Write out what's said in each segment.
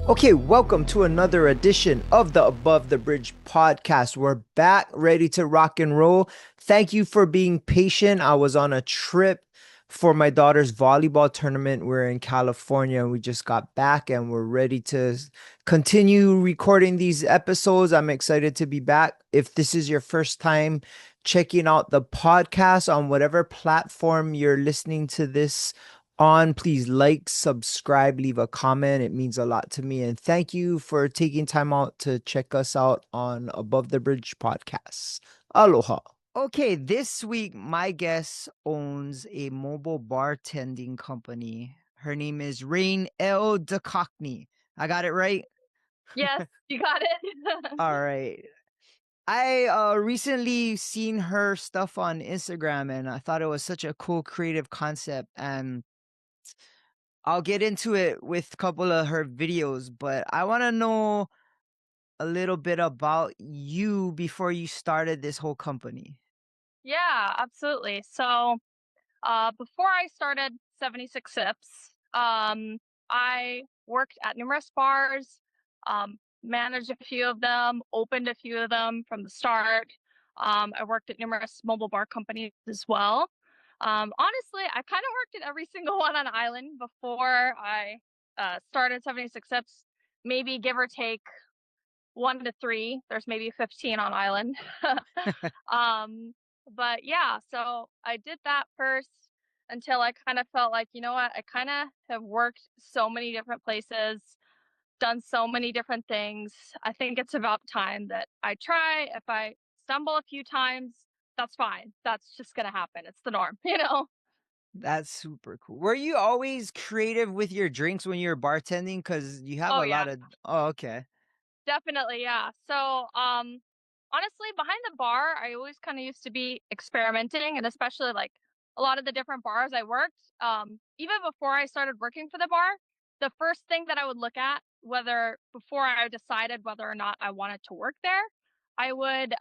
Okay, welcome to another edition of the Above the Bridge podcast. We're back ready to rock and roll. Thank you for being patient. I was on a trip for my daughter's volleyball tournament. We're in California and we just got back and we're ready to continue recording these episodes. I'm excited to be back. If this is your first time checking out the podcast on whatever platform you're listening to this on, please like, subscribe, leave a comment. It means a lot to me. And thank you for taking time out to check us out on Above the Bridge podcasts. Aloha. Okay, this week my guest owns a mobile bartending company. Her name is Rain L. DAKHAKHNI. I got it right? Yes, you got it. All right. I recently seen her stuff on Instagram and I thought it was such a cool creative concept, and I'll get into it with a couple of her videos, but I want to know a little bit about you before you started this whole company. Yeah, absolutely. So, before I started 76 Sips, I worked at numerous bars, managed a few of them, opened a few of them from the start. I worked at numerous mobile bar companies as well. Honestly, I kind of worked at every single one on island before I started 76 Sips, maybe give or take 1 to 3. There's maybe 15 on island. um, but yeah, so I did that first until I kind of felt like, you know what, I kind of have worked so many different places, done so many different things. I think it's about time that I try. If I stumble a few times, that's fine. That's just gonna happen. It's the norm, you know? That's super cool. Were you always creative with your drinks when you were bartending? Because you have Oh a yeah. lot of. Oh, okay. Definitely, yeah. So, honestly, behind the bar, I always kind of used to be experimenting, and especially like a lot of the different bars I worked. Even before I started working for the bar, the first thing that I would look at, whether before I decided whether or not I wanted to work there, I would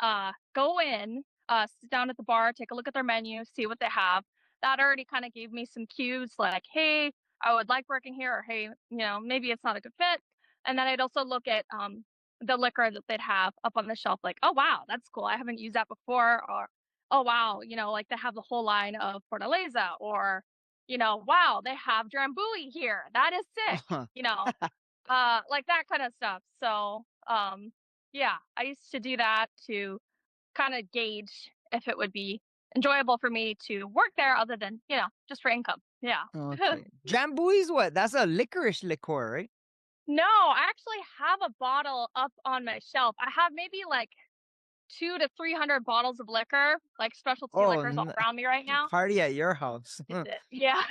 go in, sit down at the bar, take a look at their menu, see what they have. That already kind of gave me some cues, like, hey, I would like working here, or hey, maybe it's not a good fit. And then I'd also look at the liquor that they'd have up on the shelf, like, "Oh, wow, that's cool. I haven't used that before," or, "Oh, wow," like, they have the whole line of Fortaleza, or, "Wow, they have Drambuie here. That is sick," like that kinda stuff. So, yeah, I used to do that to kinda gauge if it would be enjoyable for me to work there other than, just for income. Yeah. Okay. Jambu is what? That's a licorice liqueur, right? No, I actually have a bottle up on my shelf. I have maybe, like, 2 to 300 bottles of liquor, like specialty Oh, liquors all around me right now. party at your house. Is it? Yeah.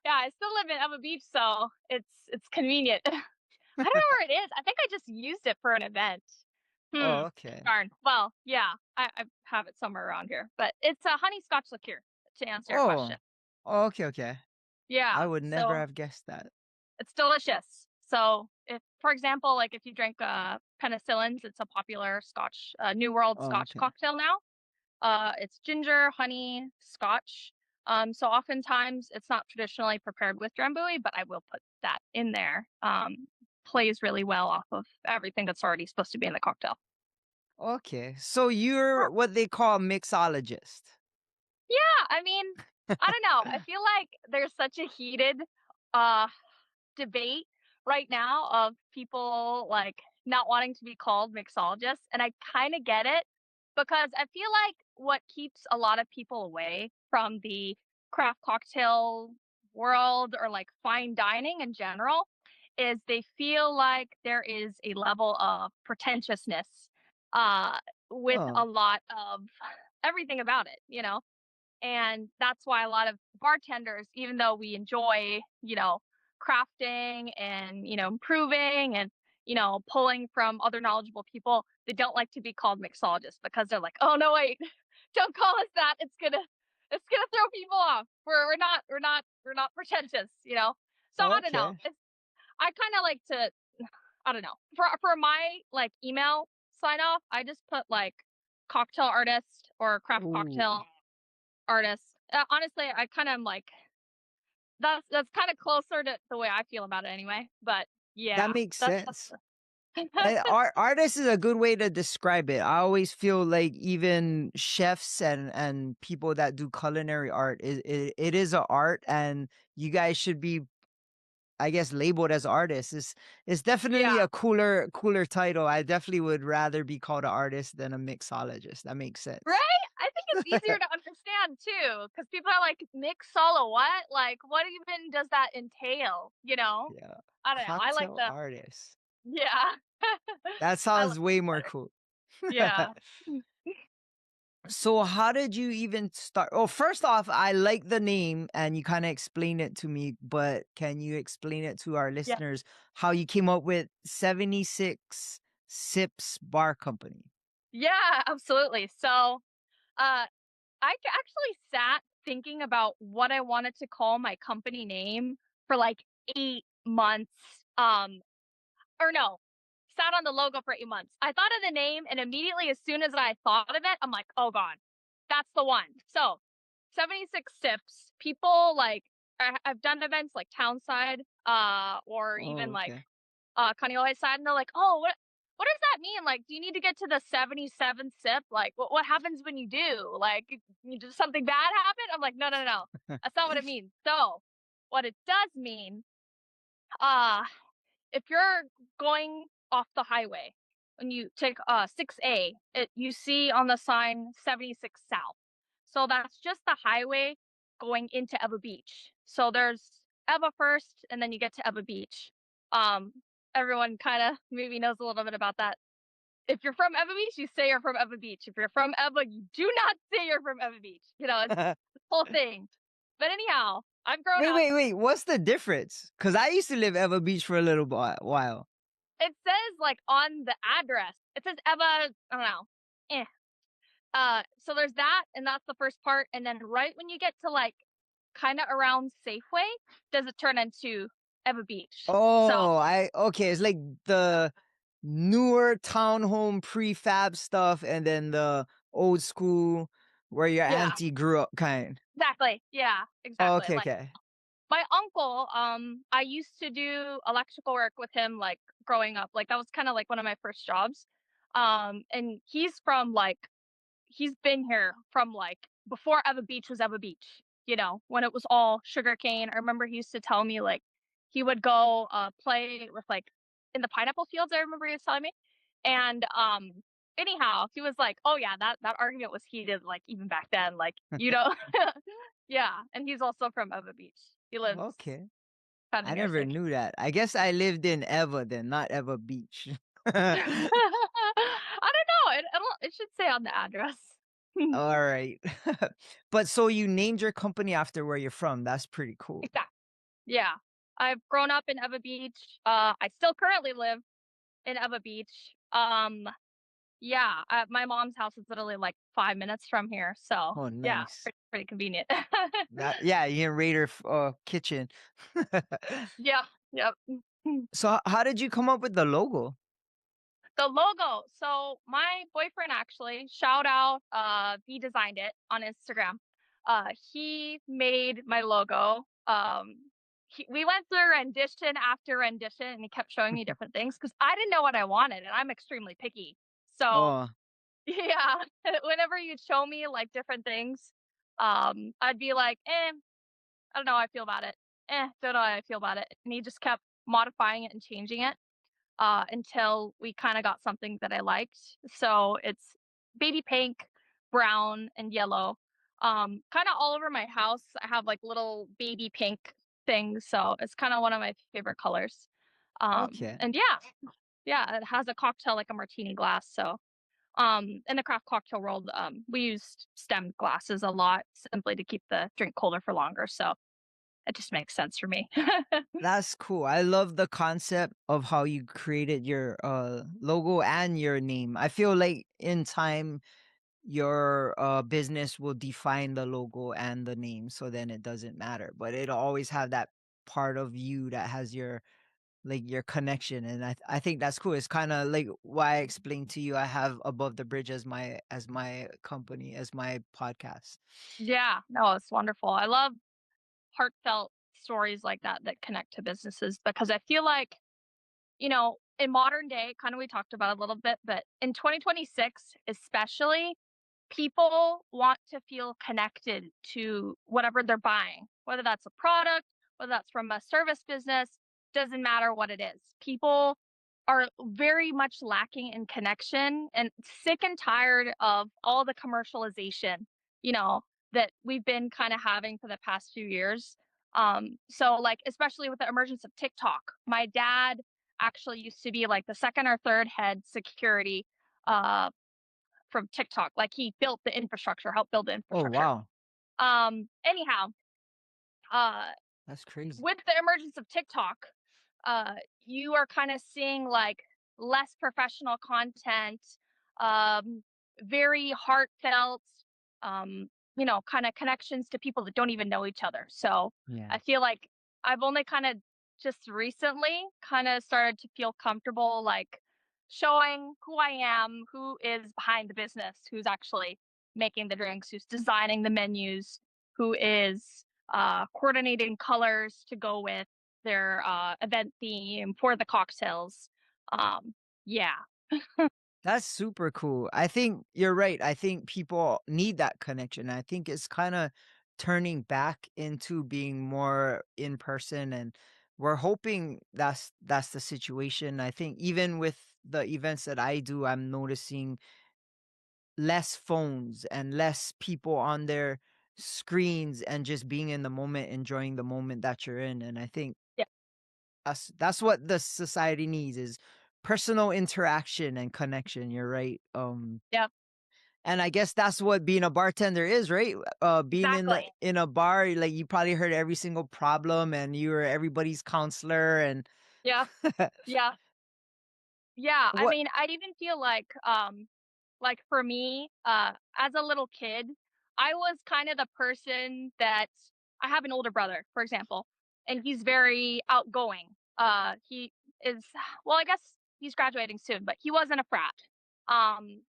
Yeah, I still live in Ewa Beach, so it's convenient. I don't know where it is. I think I just used it for an event. Oh, Hmm, okay. darn. Well, yeah, I have it somewhere around here, but it's a honey scotch liqueur, to answer your Oh. question. Oh, okay, okay. I Yeah, would never so have guessed that. it's delicious. So if, for example, like if you drink penicillins, it's a popular Scotch, New World Oh, Scotch okay. cocktail now. It's ginger, honey, Scotch. So oftentimes it's not traditionally prepared with Drambuie, but I will put that in there. Plays really well off of everything that's already supposed to be in the cocktail. Okay. So you're what they call mixologist. Yeah, I mean, I don't know. I feel like there's such a heated uh debate right now of people like not wanting to be called mixologists, and I kind of get it because I feel like what keeps a lot of people away from the craft cocktail world or like fine dining in general is they feel like there is a level of pretentiousness uh with Oh. a lot of everything about it. And that's why a lot of bartenders, even though we enjoy, crafting and, improving and, pulling from other knowledgeable people, they don't like to be called mixologists because they're like, oh no, wait, don't call us that. It's gonna throw people off. We're not pretentious. So I don't know. Okay. I kind of like to, I don't know. For my like email sign off, I just put like cocktail artist or craft Ooh. cocktail artist. Honestly, I kind of am like that's kind of closer to the way I feel about it anyway. But That Yeah, makes that's sense. And artist is a good way to describe it. I always feel like even chefs and people that do culinary art, it is a art, and you guys should be, I guess, labeled as artists. It's definitely yeah, a cooler title. I definitely would rather be called an artist than a mixologist. That makes sense. right? I think it's easier to understand too, because people are like, "Mix solo what? Like, what even does that entail?" You know? Yeah. I don't know. I like Cocktail the artist. yeah. That I like sounds way it more better. cool. Yeah. So how did you even start? Oh, first off, I like the name and you kind of explained it to me, but can you explain it to our Yeah. listeners how you came up with 76 Sips Bar Company? Yeah, absolutely. So, actually sat thinking about what I wanted to call my company name for like 8 months. Or no, sat on the logo for 8 months. I thought of the name, and immediately as soon as I thought of it, I'm like, "Oh god, that's the one." So, 76 Sips, people like I've done events like Townside, or Oh, even like okay. Kaneohe side, and they're like, "Oh, what does that mean? Like, do you need to get to the 77th sip? Like, what happens when you do? Like, does something bad happen?" I'm like, "No, no, no, that's not what it means." So, what it does mean, uh, if you're going off the highway, when you take 6A, you see on the sign 76 South. So that's just the highway going into Eva Beach. So there's Eva first, and then you get to Eva Beach. Um, Everyone kind of maybe knows a little bit about that. If you're from Eva Beach, you say you're from Eva Beach. If you're from Eva, you do not say you're from Eva Beach. You know, it's the whole thing. But anyhow, I've grown Wait, up. wait, wait. What's the difference? Because I used to live Ever Beach for a little while. It says like on the address, it says Eva. I don't know. Eh. So there's that, and that's the first part. And then right when you get to like kind of around Safeway, does it turn into Eva Beach? So Oh, okay. It's like the newer townhome prefab stuff, and then the old school where your yeah, auntie grew up kind. exactly. Yeah, Oh, exactly. okay, Like okay. my uncle, I used to do electrical work with him like growing up. Like that was kind of like one of my first jobs. And he's from like he's been here from like before Eva Beach was Eva Beach, you know, when it was all sugarcane. I remember he used to tell me like he would go play with like in the pineapple fields, I remember he was telling me. And anyhow, he was like, "Oh yeah, that argument was heated like even back then, like, you know." Yeah, and he's also from Eva Beach. He lives Okay. kind of I near never Safeway. knew that. I guess I lived in Eva then, not Eva Beach. I don't know. It should say on the address. All right. But so you named your company after where you're from. That's pretty cool. Exactly. Yeah. I've grown up in Eva Beach. I still currently live in Eva Beach. Yeah, my mom's house is literally like 5 minutes from here. So Oh, yeah, nice. pretty convenient. That yeah, you in Raider kitchen. Yeah. Yep. So how did you come up with the logo? The logo. So my boyfriend actually, shout out, he designed it on Instagram. He made my logo. We went through rendition after rendition, and he kept showing me different things because I didn't know what I wanted, and I'm extremely picky. So Oh, yeah, whenever you'd show me like different things, I'd be like, I don't know how I feel about it. Don't know how I feel about it. And he just kept modifying it and changing it until we kind of got something that I liked. So it's baby pink, brown, and yellow. Kind of all over my house, I have like little baby pink things. So it's kind of one of my favorite colors. okay. And yeah, it has a cocktail like a martini glass. So in the craft cocktail world, we used stemmed glasses a lot simply to keep the drink colder for longer. So it just makes sense for me. That's cool. I love the concept of how you created your logo and your name. I feel like in time your business will define the logo and the name, so then it doesn't matter. But it'll always have that part of you that has your like your connection, and I think that's cool. It's kind of like why I explained to you I have Above the Bridge as my company, as my podcast. Yeah, no, it's wonderful. I love heartfelt stories like that that connect to businesses because I feel like in modern day, kind of we talked about a little bit, but in 2026, especially, people want to feel connected to whatever they're buying, whether that's a product, whether that's from a service business, doesn't matter what it is. People are very much lacking in connection and sick and tired of all the commercialization, you know, that we've been kind of having for the past few years. So like especially with the emergence of TikTok, my dad actually used to be like the second or third head security uh from TikTok. Like he built the infrastructure, helped build the Oh, infrastructure. wow. Anyhow, uh That's crazy. with the emergence of TikTok, uh, you are kind of seeing like less professional content, um, very heartfelt, um, kind of connections to people that don't even know each other. So Yeah. I feel like I've only kind of just recently kind of started to feel comfortable like showing who I am, who is behind the business, who's actually making the drinks, who's designing the menus, who is coordinating colors to go with their event theme for the cocktails. Um, yeah, That's super cool. I think you're right. I think people need that connection. I think it's kind of turning back into being more in person, and we're hoping that's the situation. I think even with the events that I do, I'm noticing less phones and less people on their screens and just being in the moment, enjoying the moment that you're in. And I think yeah, that's what the society needs is personal interaction and connection. You're right. yeah, And I guess that's what being a bartender is, right? Being exactly. in a bar, like you probably heard every single problem and you were everybody's counselor and Yeah, yeah, yeah. I what mean, I even feel like for me, as a little kid, I was kind of the person that I have an older brother, for example, and he's very outgoing. He is, well, I guess he's graduating soon, but he wasn't a frat,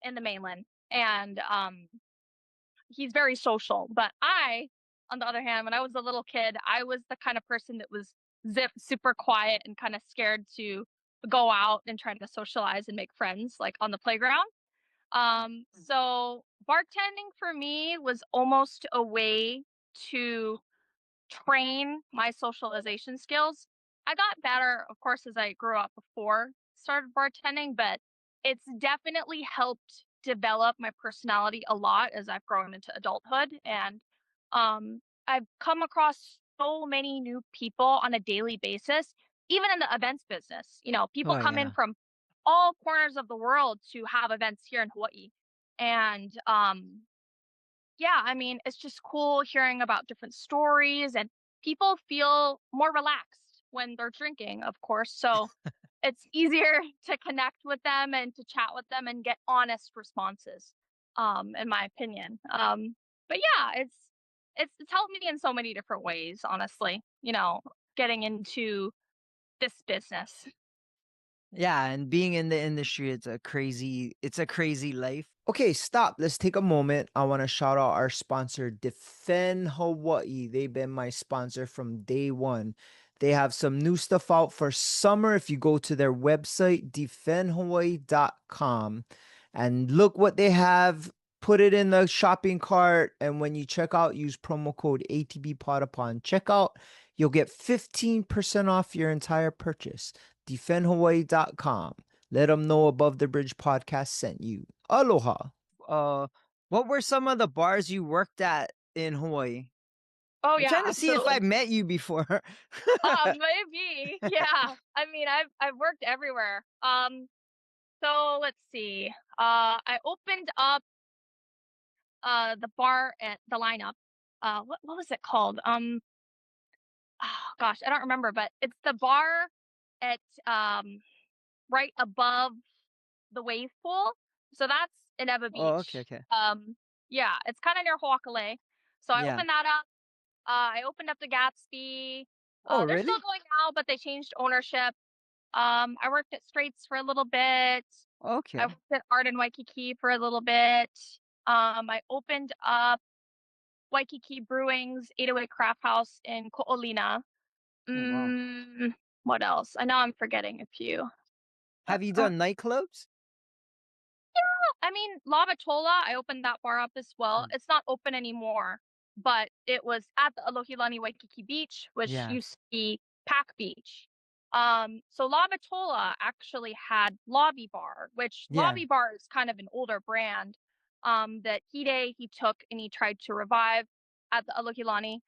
in the mainland. And, he's very social. But I, on the other hand, when I was a little kid, I was the kind of person that was super quiet and kind of scared to go out and try to socialize and make friends like on the playground. So bartending for me was almost a way to train my socialization skills. I got better, of course, as I grew up before started bartending, but it's definitely helped develop my personality a lot as I've grown into adulthood. And I've come across so many new people on a daily basis, even in the events business. People oh come in yeah. from all corners of the world to have events here in Hawaii. And yeah, I mean, it's just cool hearing about different stories and people feel more relaxed when they're drinking, of course. So it's easier to connect with them and to chat with them and get honest responses, in my opinion. But yeah, it's helped me in so many different ways, honestly, getting into this business. Yeah, and being in the industry, it's a crazy life. Okay, stop. Let's take a moment. I want to shout out our sponsor, Defend Hawaii. They've been my sponsor from day one. They have some new stuff out for summer. If you go to their website, defendhawaii.com, and look what they have, put it in the shopping cart. And when you check out, use promo code ATBPod upon checkout. You'll get 15% off your entire purchase. Defendhawaii.com. Let them know Above the Bridge podcast sent you. Aloha. Uh, what were some of the bars you worked at in Hawaii? Oh I'm yeah, trying to see if I absolutely. met you before. Maybe. Yeah. I mean, I've worked everywhere. So let's see. I opened up the bar at the lineup. What was it called? Oh gosh, I don't remember, but it's the bar at right above the wave pool. So that's in Eva Oh, okay, Beach. okay. Yeah, it's kind of near Hoakale. So I Yeah. opened that up. I opened up the Gatsby. Oh, They're still really? going now, but they changed ownership. I worked at Straits for a little bit. I Okay. worked at Art in Waikiki for a little bit. I opened up Waikiki Brewing's 808 Craft House in Ko'olina. Oh, wow. What else? I know I'm forgetting a few. Have you Uh, done nightclubs? I mean, Lava Tola, I opened that bar up as well. Mm. It's not open anymore, but it was at the Alohilani Waikiki Beach, which Yeah. used to be Pac Beach. So Lava Tola actually had Lobby Bar, which Yeah. Lobby Bar is kind of an older brand, that he took and he tried to revive at the Alohilani.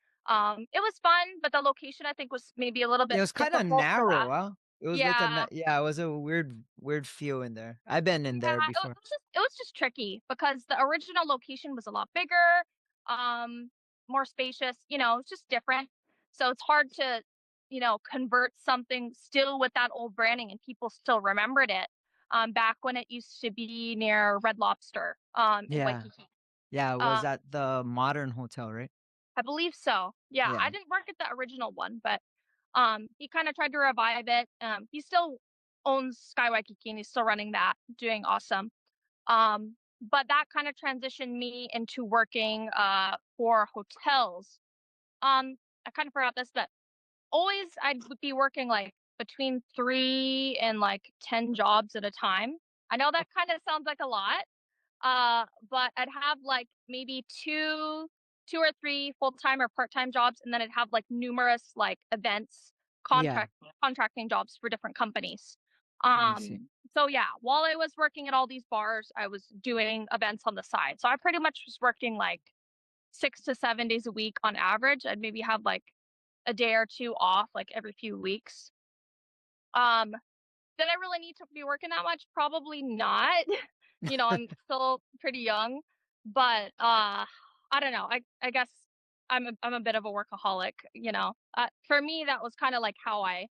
It was fun, but the location I think was maybe a little It bit was kinda difficult for narrow, that. huh? It was like a Yeah, na yeah, it was a weird feel in there. I've been in there yeah, before. it was just tricky because the original location was a lot bigger, um, more spacious, it's just different. So it's hard to, convert something still with that old branding and people still remembered it. Back when it used to be near Red Lobster, in Yeah. Waikiki. Yeah, it Uh, was at the Modern Hotel, right? I believe so. Yeah, Yeah. I didn't work at the original one, but he kind of tried to revive it. He still owns Sky Waikiki and he's still running that, doing awesome. But that kind of transitioned me into working for hotels. I kind of forgot this, but always I'd be working like between 3 and like 10 jobs at a time. I know that kind of sounds like a lot, but I'd have like maybe two or three full-time or part-time jobs, and then I'd have like numerous like events, Yeah. contracting jobs for different companies. I see. So yeah, while I was working at all these bars, I was doing events on the side. So I pretty much was working like 6 to 7 days a week on average. I'd maybe have like a day or two off like every few weeks. Um, did I really need to be working that much? Probably not. I'm still pretty young, but I don't know. I guess I'm a bit of a workaholic. For me that was kind of like how I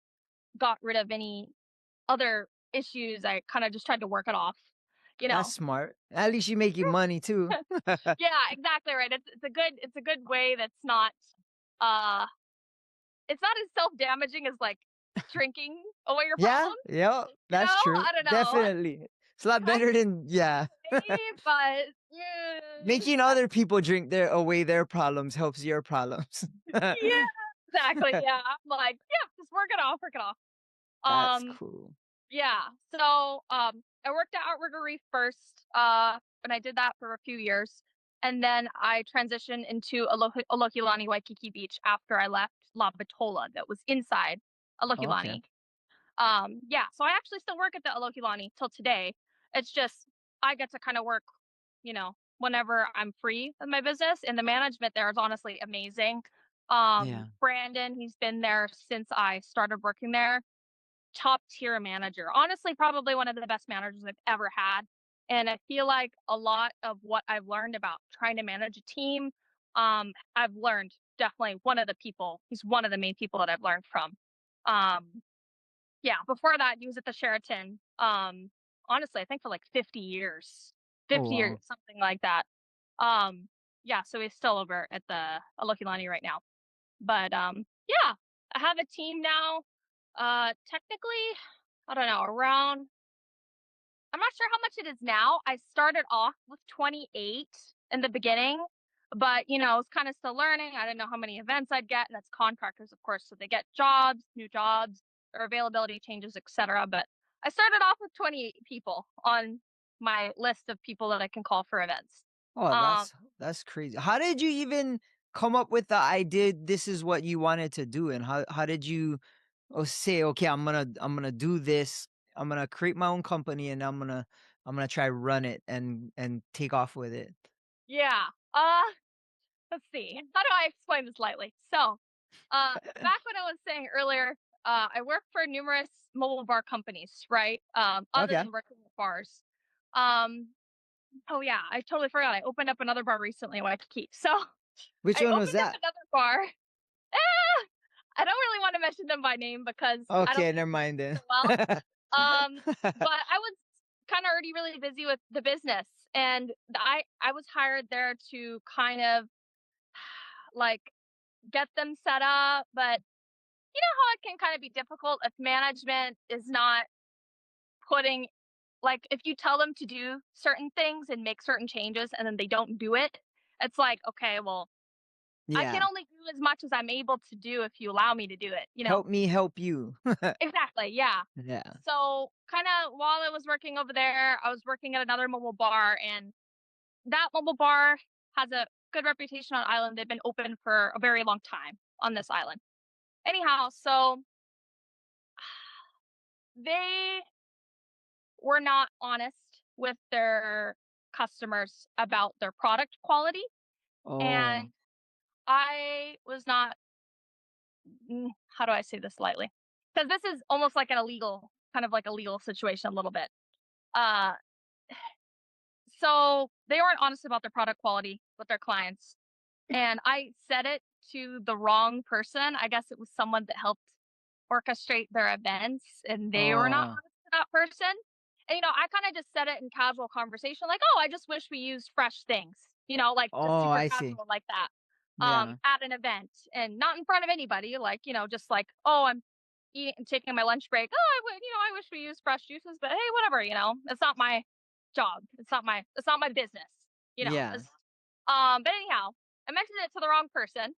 got rid of any other issues. I kind of just tried to work it off, you That's know. smart. At least you making money too. Yeah, exactly right. It's a good way that's not uh it's not as self-damaging as like drinking away your Yeah, problems, yeah, that's true. I don't know. Definitely. It's a lot Kind better than yeah. of, but yeah. Making other people drink their away their problems helps your problems. Yeah, exactly, yeah. I'm like, "Yeah, just work it off." That's Um, cool. yeah. So, I worked at Outrigger Reef first, and I did that for a few years, and then I transitioned into Alohilani Waikiki Beach after I left La Batola that was inside Okay. Alohilani. Yeah, so I actually still work at the Alohilani till today. It's just I get to kind of work, whenever I'm free with my business, and the management there is honestly amazing. Yeah. Brandon, he's been there since I started working there. Top tier manager. Honestly, probably one of the best managers I've ever had. And I feel like a lot of what I've learned about trying to manage a team, I've learned definitely he's one of the main people that I've learned from. Um, yeah, before that, he was at the Sheraton, honestly, I think for like 50 years. Oh 50 years, wow. something like that. Yeah, so he's still over at the Alokulani right now. But, yeah, I have a team now. Technically, I don't know, around I'm not sure how much it is now. I started off with 28 in the beginning, but I was kind of still learning. I didn't know how many events I'd get, and that's contractors, of course, so they get jobs, new jobs, their availability changes, etc. But I started off with 28 people on my list of people that I can call for events. Oh, Um, that's crazy. How did you even come up with the idea this is what you wanted to do and how did you say okay, I'm gonna do this. I'm gonna create my own company and I'm gonna try run it and take off with it. yeah. Let's see. How do I explain this lightly? So, back when I was saying earlier, I work for numerous mobile bar companies, right? Other Okay. than working with bars. Um, oh yeah, I totally forgot. I opened up another bar recently in Waikiki. So Which I one was opened up that? another bar. Ah, I don't really want to mention them by name because I don't Okay, think never they do mind then. so well. But I was kind of already really busy with the business, and I was hired there to kind of like get them set up, but you know how it can kind of be difficult if management is not putting like if you tell them to do certain things and make certain changes and then they don't do it, it's like, okay, well, I can Yeah. only do as much as I'm able to do if you allow me to do it, you know? Help me help you. Exactly, yeah. Yeah. So, kinda while I was working over there, I was working at another mobile bar, and that mobile bar has a good reputation on island. They've been open for a very long time on this island. Anyhow, so they were not honest with their customers about their product quality, Oh. and I was not how do I say this lightly? Because this is almost like an illegal kind of like a legal situation a little bit. Uh, so they weren't honest about their product quality with their clients, and I said it to the wrong person. I guess it was someone that helped orchestrate their events, and they were not Oh. honest to that person. And, I kinda just said it in casual conversation, like, "Oh, I just wish we used fresh things," like, just Oh, super I see. casual like that, Yeah. at an event, and not in front of anybody, like, just like, "Oh, I'm taking my lunch break. Oh, I wish we used fresh juices, but hey, whatever, it's not my job. It's not my business, Yeah. It's, but anyhow, I mentioned it to the wrong person,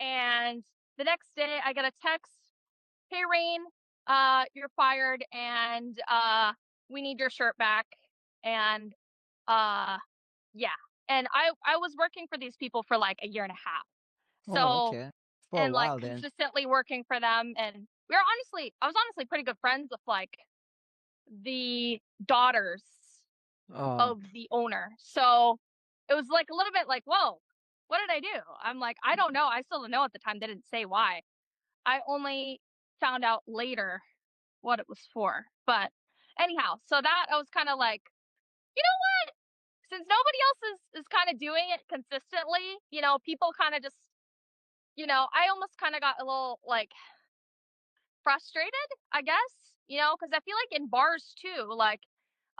and the next day I get a text, "Hey, Rain, you're fired, and we need your shirt back." And uh, yeah, and I was working for these people for like a year and a half, Oh, so okay. For a and like while then. consistently working for them, and I was honestly pretty good friends with like the daughters Oh. of the owner, so it was like a little bit like, whoa, what did I do? I'm like, I don't know. I still don't know at the time. They didn't say why. I only found out later what it was for. But anyhow, so that I was kind of like, you know what? Since nobody else is kind of doing it consistently, people kind of just, I almost kind of got a little like frustrated, I guess, because I feel like in bars too, like,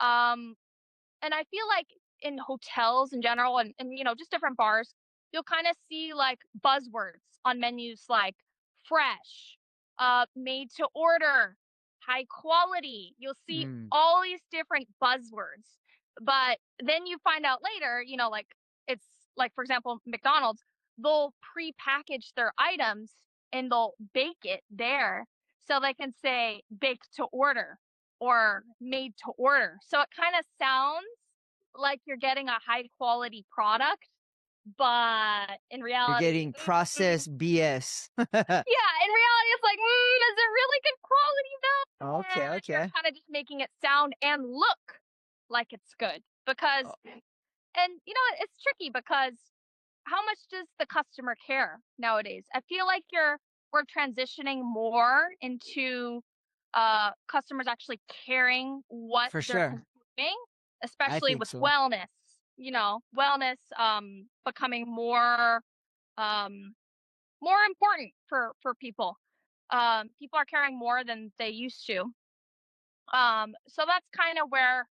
um, and I feel like in hotels in general and just different bars, you'll kind of see like buzzwords on menus like fresh, made to order, high quality. You'll see Mm. all these different buzzwords. But then you find out later, like it's like for example, McDonald's, they'll pre-package their items and they'll bake it there so they can say baked to order or made to order. So it kind of sounds like you're getting a high quality product, but in You're reality, getting processed BS. yeah, in reality, it's like, is it really good quality though? Okay, And they're okay. kind of just making it sound and look like it's good Oh, because, and it's tricky because how much does the customer care nowadays? I feel like we're transitioning more into customers actually caring what for they're sure. consuming, I especially think with so. wellness. Wellness becoming um more important for people. People are caring more than they used to. So that's kind of where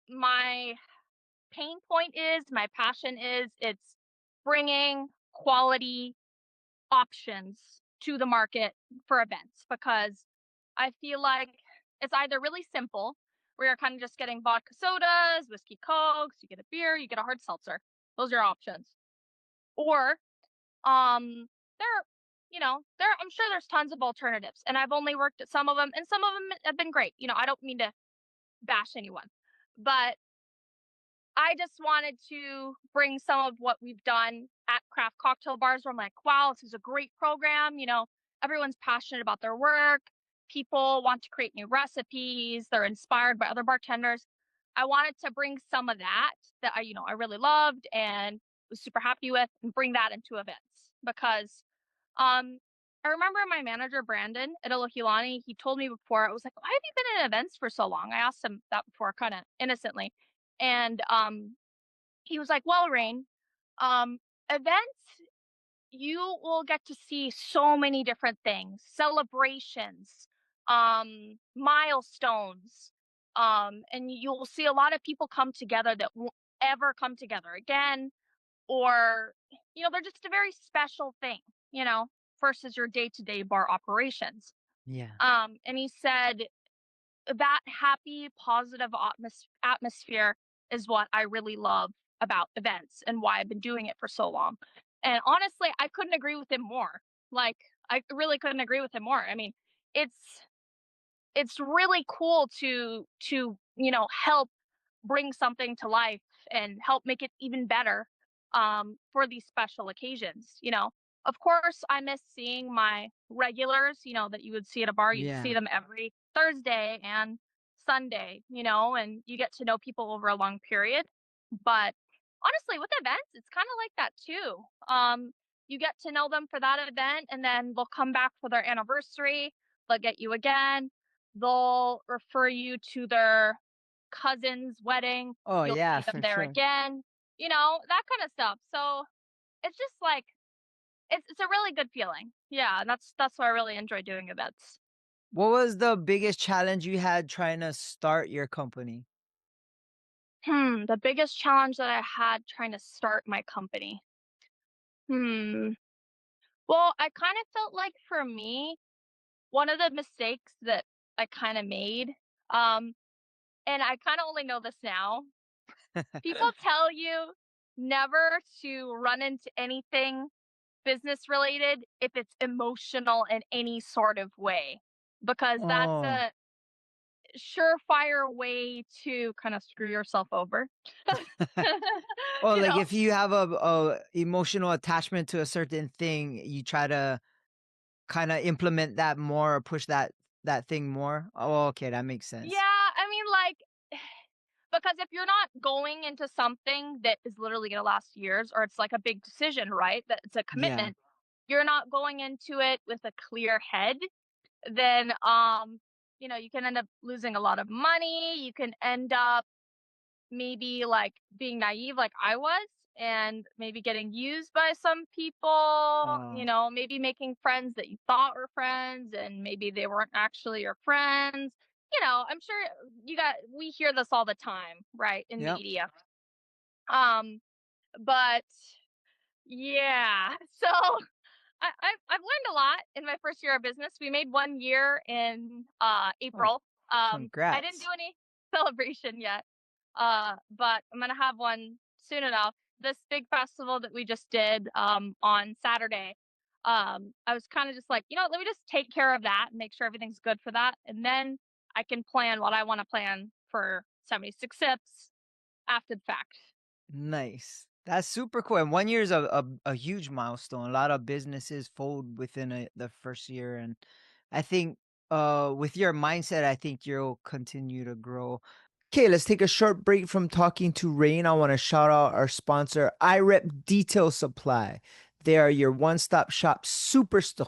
my pain point is, my passion is. It's bringing quality options to the market for events because I feel like it's either really simple, where you're kind of just getting vodka sodas, whiskey cokes, you get a beer, you get a hard seltzer. Those are your options. Or there I'm sure there's tons of alternatives and I've only worked at some of them and some of them have been great. I don't mean to bash anyone, but I just wanted to bring some of what we've done at craft cocktail bars where I'm like, wow, this is a great program. Everyone's passionate about their work. People want to create new recipes. They're inspired by other bartenders. I wanted to bring some of that I really loved and was super happy with and bring that into events because um I remember my manager Brandon at Elohilani, he told me before, I was like, why have you been in events for so long? I asked him that before kind of innocently. And he was like, "Well, Rain, events, you will get to see so many different things, celebrations, milestones, and you'll see a lot of people come together that won't ever come together again, or they're just a very special thing, you know, versus your day-to-day bar operations." Yeah. And he said that happy, positive atmosphere is what I really love about events and why I've been doing it for so long. And honestly, I couldn't agree with him more. Like, I really couldn't agree with him more. I mean, it's it's really cool to, help bring something to life and help make it even better for these special occasions. Of course, I miss seeing my regulars, that you would see at a bar. You'd see Yeah. them every Thursday and Sunday, and you get to know people over a long period. But honestly, with events, it's kind of like that too. You get to know them for that event, and then they'll come back for their anniversary. They'll get you again. They'll refer you to their cousin's wedding. Oh You'll yeah, see them for there sure. again, that kind of stuff. So it's just like it's a really good feeling. Yeah, and that's why I really enjoy doing events. What was the biggest challenge you had trying to start your company? The biggest challenge that I had trying to start my company. Hmm. Well, I kind of felt like for me, one of the mistakes that I kind of made, um, and I kind of only know this now. People tell you never to run into anything business related if it's emotional in any sort of way, because that's Oh. a surefire way to kind of screw yourself over. Oh, you like know? if you have a emotional attachment to a certain thing, you try to kind of implement that more or push that thing more. Oh, okay, that makes Yeah, sense. I mean, like, because if you're not going into something that is literally going to last years, or it's like a big decision, right? That it's a Yeah. commitment, you're not going into it with a clear head, then you can end up losing a lot of money. You can end up maybe like being naive like I was, and maybe getting used by some people, Oh, maybe making friends that you thought were friends and maybe they weren't actually your friends. I'm sure we hear this all the time, right, in yep. media. Um but yeah, so I've learned a lot in my first year of business. We made 1 year in Oh, April. I didn't do congrats. any celebration yet, but I'm gonna have one soon enough. This big festival that we just did on Saturday. I was kind of just like, let me just take care of that and make sure everything's good for that, and then I can plan what I want to plan for 76 sips after the fact. Nice. That's super cool. And 1 year is a huge milestone. A lot of businesses fold within the first year. And I think with your mindset, I think you'll continue to grow. Okay, let's take a short break from talking to Rain. I want to shout out our sponsor, iRep Detail Supply. They are your one-stop shop superstore.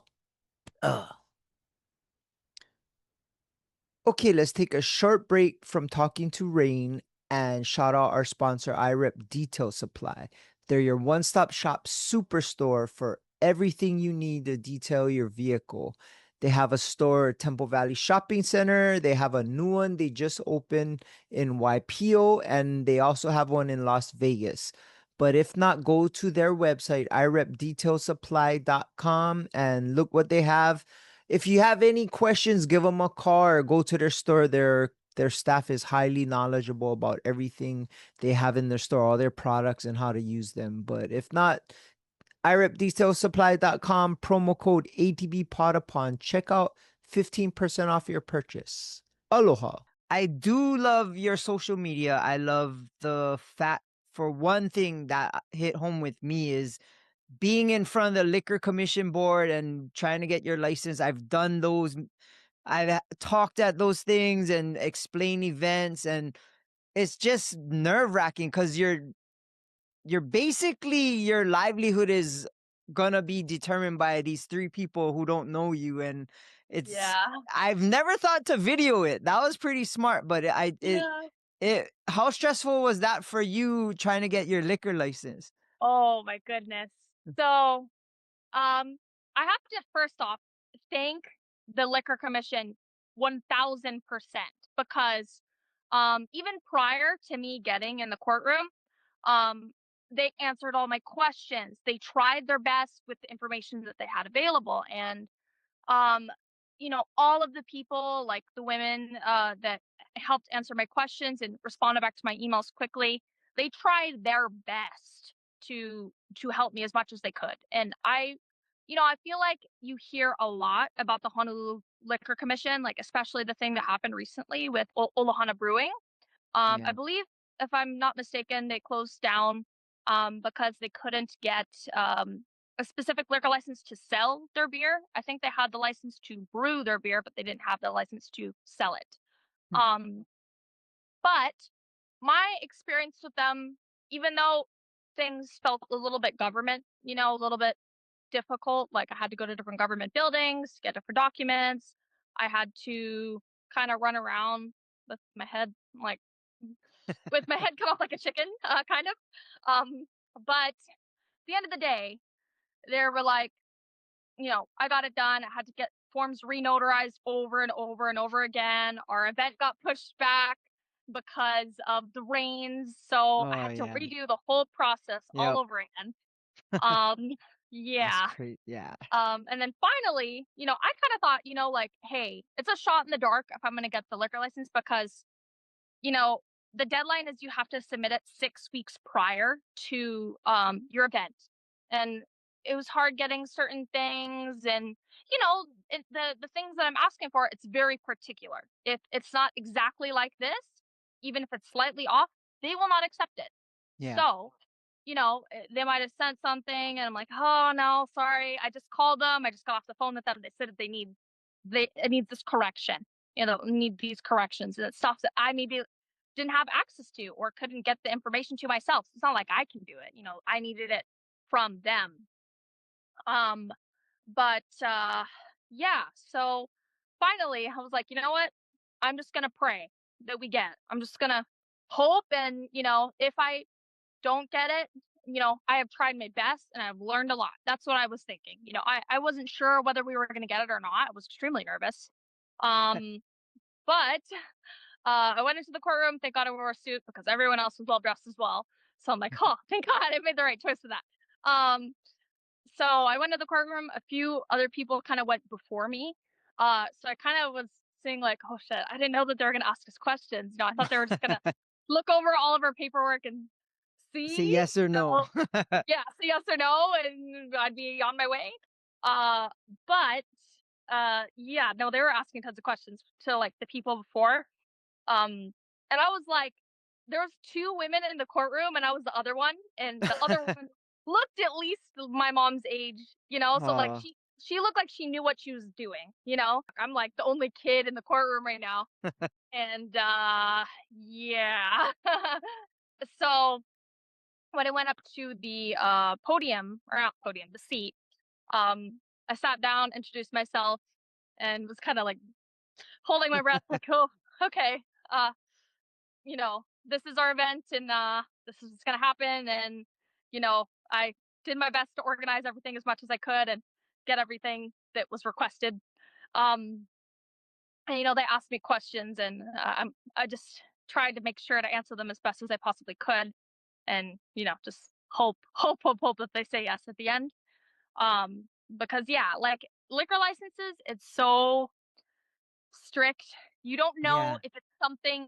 Okay, let's take a short break from talking to Rain and shout out our sponsor, iRep Detail Supply. They're your one stop shop superstore for everything you need to detail your vehicle. They have a store at Temple Valley Shopping Center. They have a new one they just opened in YPO, and they also have one in Las Vegas. But if not, go to their website, irepdetailsupply.com, and look what they have. If you have any questions, give them a call or go to their store. Their staff is highly knowledgeable about everything they have in their store, all their products and how to use them. But if not, irepdetailsupply.com, promo code ATB Potapon. Check out 15% off your purchase. Aloha. I do love your social media. I love the fact, for one thing that hit home with me is being in front of the liquor commission board and trying to get your license. I've done those. I've talked at those things and explain events, and it's just nerve wracking because you're basically, your livelihood is gonna be determined by these three people who don't know you, and it's Yeah. I've never thought to video it. That was pretty smart, but Yeah. it how stressful was that for you trying to get your liquor license? Oh my goodness. So I have to first off thank the Liquor Commission 1000%, because even prior to me getting in the courtroom, um they answered all my questions. They tried their best with the information that they had available, and um all of the people, like the women that helped answer my questions and responded back to my emails quickly, they tried their best to to help me as much as they could. And I feel like you hear a lot about the Honolulu Liquor Commission, like especially the thing that happened recently with Olahana Brewing. I Yeah. believe, if I'm not mistaken, they closed down because they couldn't get a specific liquor license to sell their beer. I think they had the license to brew their beer, but they didn't have the license to sell it. Hmm. Um, but my experience with them, even though things felt a little bit government, a little bit difficult, like I had to go to different government buildings, get different documents. I had to kind of run around with my head like with my head cut off like a chicken, kind of. But at the end of the day, they were like, I got it done. I had to get forms renotarized over and over and over again. Our event got pushed back because of the rains, so I Oh had to yeah. redo the whole process all Yep. over again. Um, That's yeah. crazy. Yeah. And then finally, I kind of thought, like, hey, it's a shot in the dark if I'm going to get the liquor license because you know, the deadline is you have to submit it 6 weeks prior to your event. And it was hard getting certain things and the things that I'm asking for, it's very particular. If it's not exactly like this, even if it's slightly off, they will not accept it. Yeah. So, they might have sent something and I'm like, "Oh no, sorry. I just called them. I just got off the phone with them. They said that it needs this correction. Need these corrections and stuff that I maybe didn't have access to or couldn't get the information to myself. It's not like I can do it. I needed it from them. Um, but yeah, so finally I was like, you know what? I'm just gonna pray that we get it. I'm just gonna hope and if I don't get it, I have tried my best and I've learned a lot. That's what I was thinking. I wasn't sure whether we were gonna get it or not. I was extremely nervous. Um, but I went into the courtroom. Thank God I wore a suit because everyone else was well dressed as well. So I'm like, oh, thank God I made the right choice for that. So I went to the courtroom. A few other people kind of went before me. So I kind of was saying like, oh shit, I didn't know that they were gonna ask us questions. I thought they were just gonna look over all of our paperwork and Say see, yes or no. yeah, say yes or no, and I'd be on my way. Uh, but yeah, no, they were asking tons of questions to like the people before. And I was like, there was two women in the courtroom, and I was the other one, and the other one looked at least my mom's age, so like Oh, she looked like she knew what she was doing. I'm like the only kid in the courtroom right now, and yeah. So when I went up to the podium, or not podium, the seat, I sat down, introduced myself, and was kind of like holding my breath, like, oh, okay. This is our event and this is what's gonna happen. And, I did my best to organize everything as much as I could and get everything that was requested. Um, and they asked me questions and I just tried to make sure to answer them as best as I possibly could. And, just hope that they say yes at the end. Because yeah, like liquor licenses, it's so strict. You don't know yeah. if it's something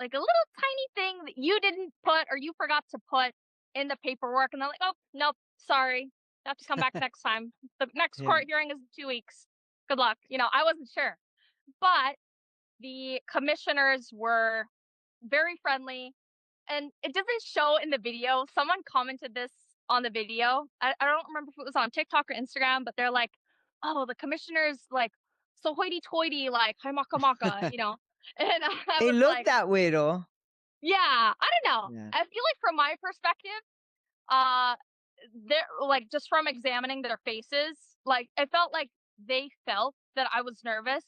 like a little tiny thing that you didn't put or you forgot to put in the paperwork, and they're like, "Oh, nope, sorry, you have to come back next time. The next Yeah. court hearing is in 2 weeks. Good luck." I wasn't sure, but the commissioners were very friendly, and it doesn't show in the video. Someone commented this on the video. I don't remember if it was on TikTok or Instagram, but they're like, "Oh, the commissioners like so hoity-toity, like hi maka maka," And I They was look like, that way though. "Yeah, I don't know. Yeah. I feel like from my perspective, uh, they're like just from examining their faces, like I felt like they felt that I was nervous,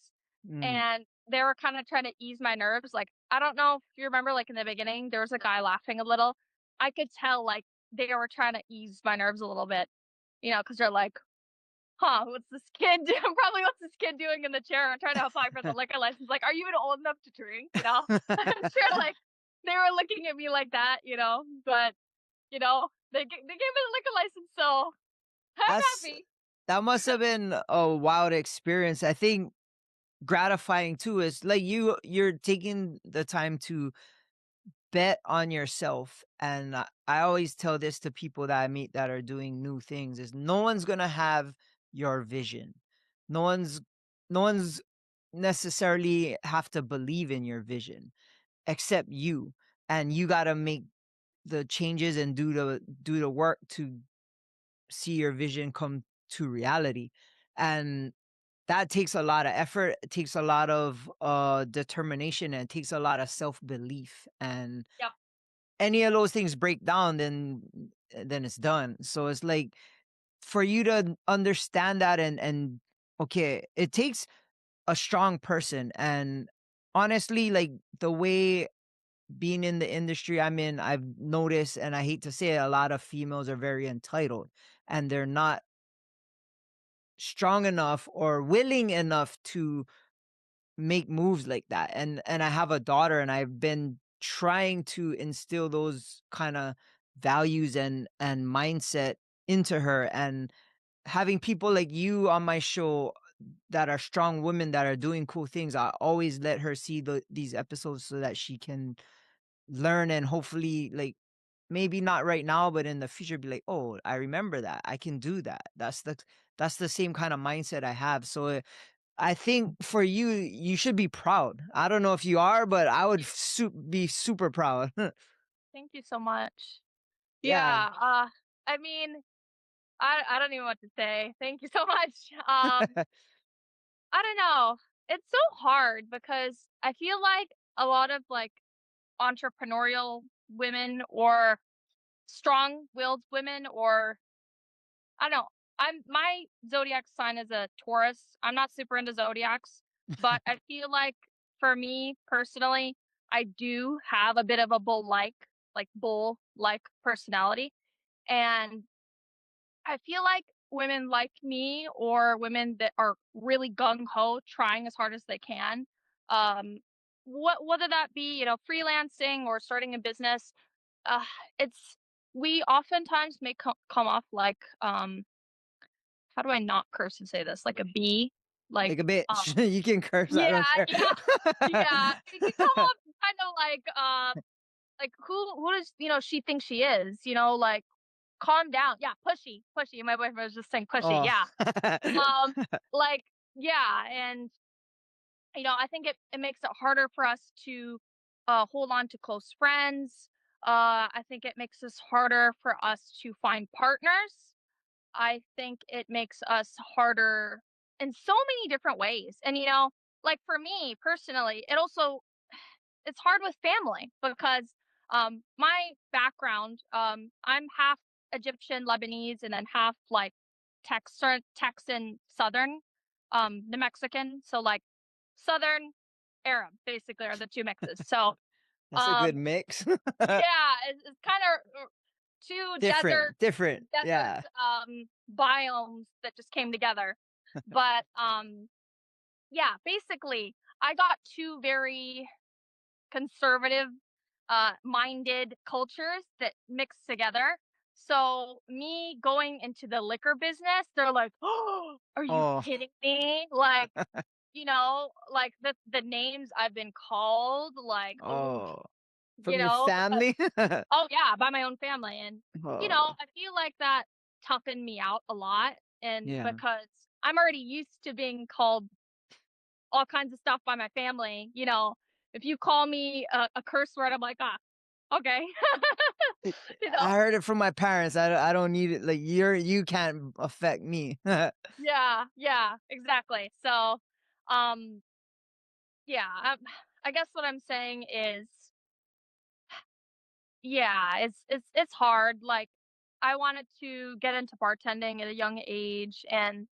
Mm. and they were kind of trying to ease my nerves. Like I don't know if you remember, like in the beginning, there was a guy laughing a little. I could tell like they were trying to ease my nerves a little bit, because they're like, huh, what's this kid doing? Probably what's this kid doing in the chair? I'm trying to apply for the liquor license. Like, are you even old enough to drink? I'm sure like they were looking at me like that. But they gave me the liquor license, so I'm That's happy. that must have been a wild experience. I think gratifying too is like you're taking the time to bet on yourself. And I always tell this to people that I meet that are doing new things is no one's gonna have your vision. No one's no one's necessarily have to believe in your vision except you. And you gotta make the changes and do the work to see your vision come to reality. And that takes a lot of effort, it takes a lot of determination, and it takes a lot of self-belief. And Yep. any of those things break down, then it's done. So it's like for you to understand that, and okay, it takes a strong person. And honestly, like the way being in the industry I'm in, I've noticed, and I hate to say it, a lot of females are very entitled and they're not strong enough or willing enough to make moves like that. And I have a daughter, and I've been trying to instill those kind of values and mindset into her. And having people like you on my show that are strong women that are doing cool things, I always let her see these episodes so that she can learn, and hopefully, like, maybe not right now, but in the future be like, "Oh, I remember that. I can do that." That's the same kind of mindset I have. So I think for you, you should be proud. I don't know if you are, but I would be super proud. Thank you so much. Yeah. Yeah, I mean, I don't even know what to say. Thank you so much. I don't know. It's so hard because I feel like a lot of like entrepreneurial women or strong-willed women, or I don't know. My zodiac sign is a Taurus. I'm not super into zodiacs, but I feel like for me personally, I do have a bit of a bull-like personality. And I feel like women like me or women that are really gung ho, trying as hard as they can, um, whether that be, freelancing or starting a business, uh, it's we oftentimes may come off like, how do I not curse and say this? Like a bee, like, Like a bitch. You can curse, I yeah, don't care. yeah, yeah. It can come off kind of like who does she think she is? Like calm down. Yeah, pushy, pushy. My boyfriend was just saying pushy. Oh. Yeah. Um, like, yeah, and I think it makes it harder for us to hold on to close friends. I think it makes us harder for us to find partners. I think it makes us harder in so many different ways. And like for me personally, it's hard with family because my background, I'm half Egyptian, Lebanese, and then half like Texan, Southern, New Mexican. So like Southern Arab basically are the two mixes. So That's a good um mix. yeah, it's kind of two Different. desert Yeah. biomes that just came together. But yeah, basically I got two very conservative minded cultures that mix together. So me going into the liquor business, they're like, "Oh, are you Oh. kidding me?" Like, like the names I've been called, like, oh, Oh. From your because family? oh yeah, by my own family. And Oh. I feel like that toughened me out a lot. And Yeah. because I'm already used to being called all kinds of stuff by my family, if you call me a curse word, I'm like, ah, okay. you know, I heard it from my parents. I don't need it. Like you can't affect me. yeah, yeah, exactly. So, um, yeah, I guess what I'm saying is, yeah, it's hard. Like, I wanted to get into bartending at a young age, and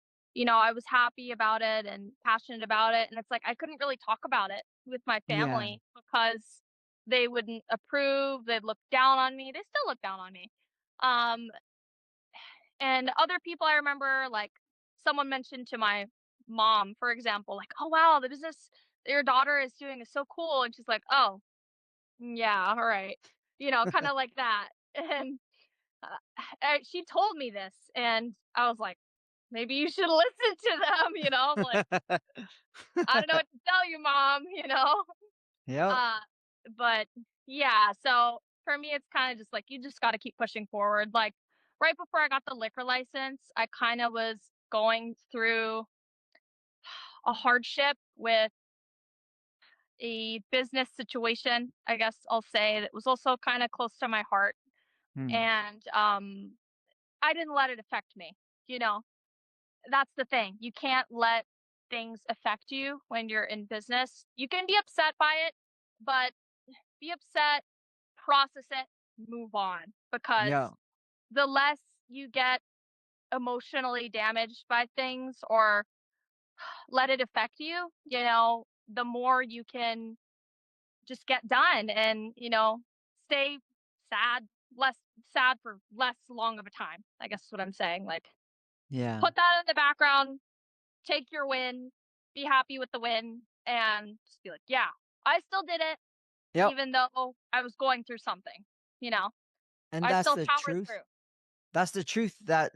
I was happy about it and passionate about it, and it's like I couldn't really talk about it with my Yeah. family because they wouldn't approve. They'd look down on me. They still look down on me. Um, and other people I remember, like someone mentioned to my mom, for example, like, "Oh wow, the business that your daughter is doing is so cool," and she's like, "Oh, yeah, all right," kind of like that. And uh, she told me this, and I was like, maybe you should listen to them. I'm like, I don't know what to tell you, mom. Yep. Uh, but Yeah, so for me, it's kinda just like, you just gotta keep pushing forward. Like, right before I got the liquor license, I kinda was going through a hardship with a business situation, I guess I'll say, that was also kinda close to my heart, Hmm. and, I didn't let it affect me, you know? That's the thing, you can't let things affect you when you're in business. You can be upset by it, but be upset, process it, move on, Yeah. because the less you get emotionally damaged by things or let it affect you, the more you can just get done and, stay sad, less sad for less long of a time. I guess is what I'm saying. Like, Yeah. put that in the background, take your win, be happy with the win, and just be like, yeah, I still did it, Yep. even though I was going through something, you know, And I that's still the powered truth. through. That's the truth that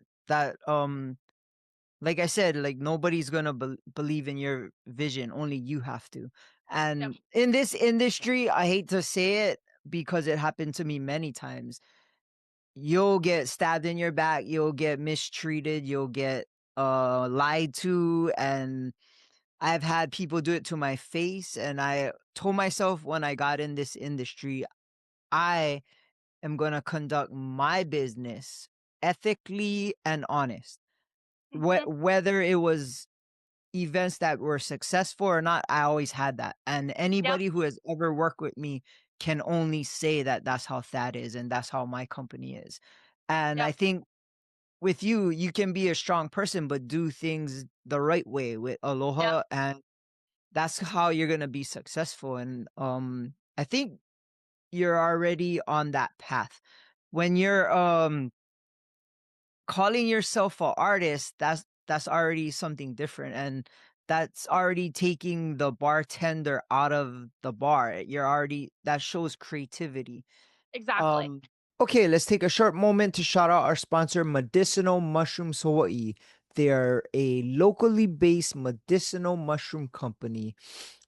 like I said, like nobody's gonna believe in your vision. Only you have to. Yep. And in this industry, I hate to say it because it happened to me many times. You'll get stabbed in your back. You'll get mistreated. You'll get lied to, and I've had people do it to my face. And I told myself when I got in this industry, I am gonna conduct my business ethically and honest. Hmm. Whether it was events that were successful or not, I always had that. And Yep. anybody who has ever worked with me can only say that that's how Thad is and that's how my company is. And Yep. I think with you, you can be a strong person, but do things the right way with Yep. aloha, and that's how you're gonna be successful. And I think you're already on that path. When you're calling yourself an artist, that's already something different, and that's already taking the bartender out of the bar. You're already that shows creativity. Exactly. Um, okay, let's take a short moment to shout out our sponsor, Medicinal Mushrooms Hawaii. They are a locally based medicinal mushroom company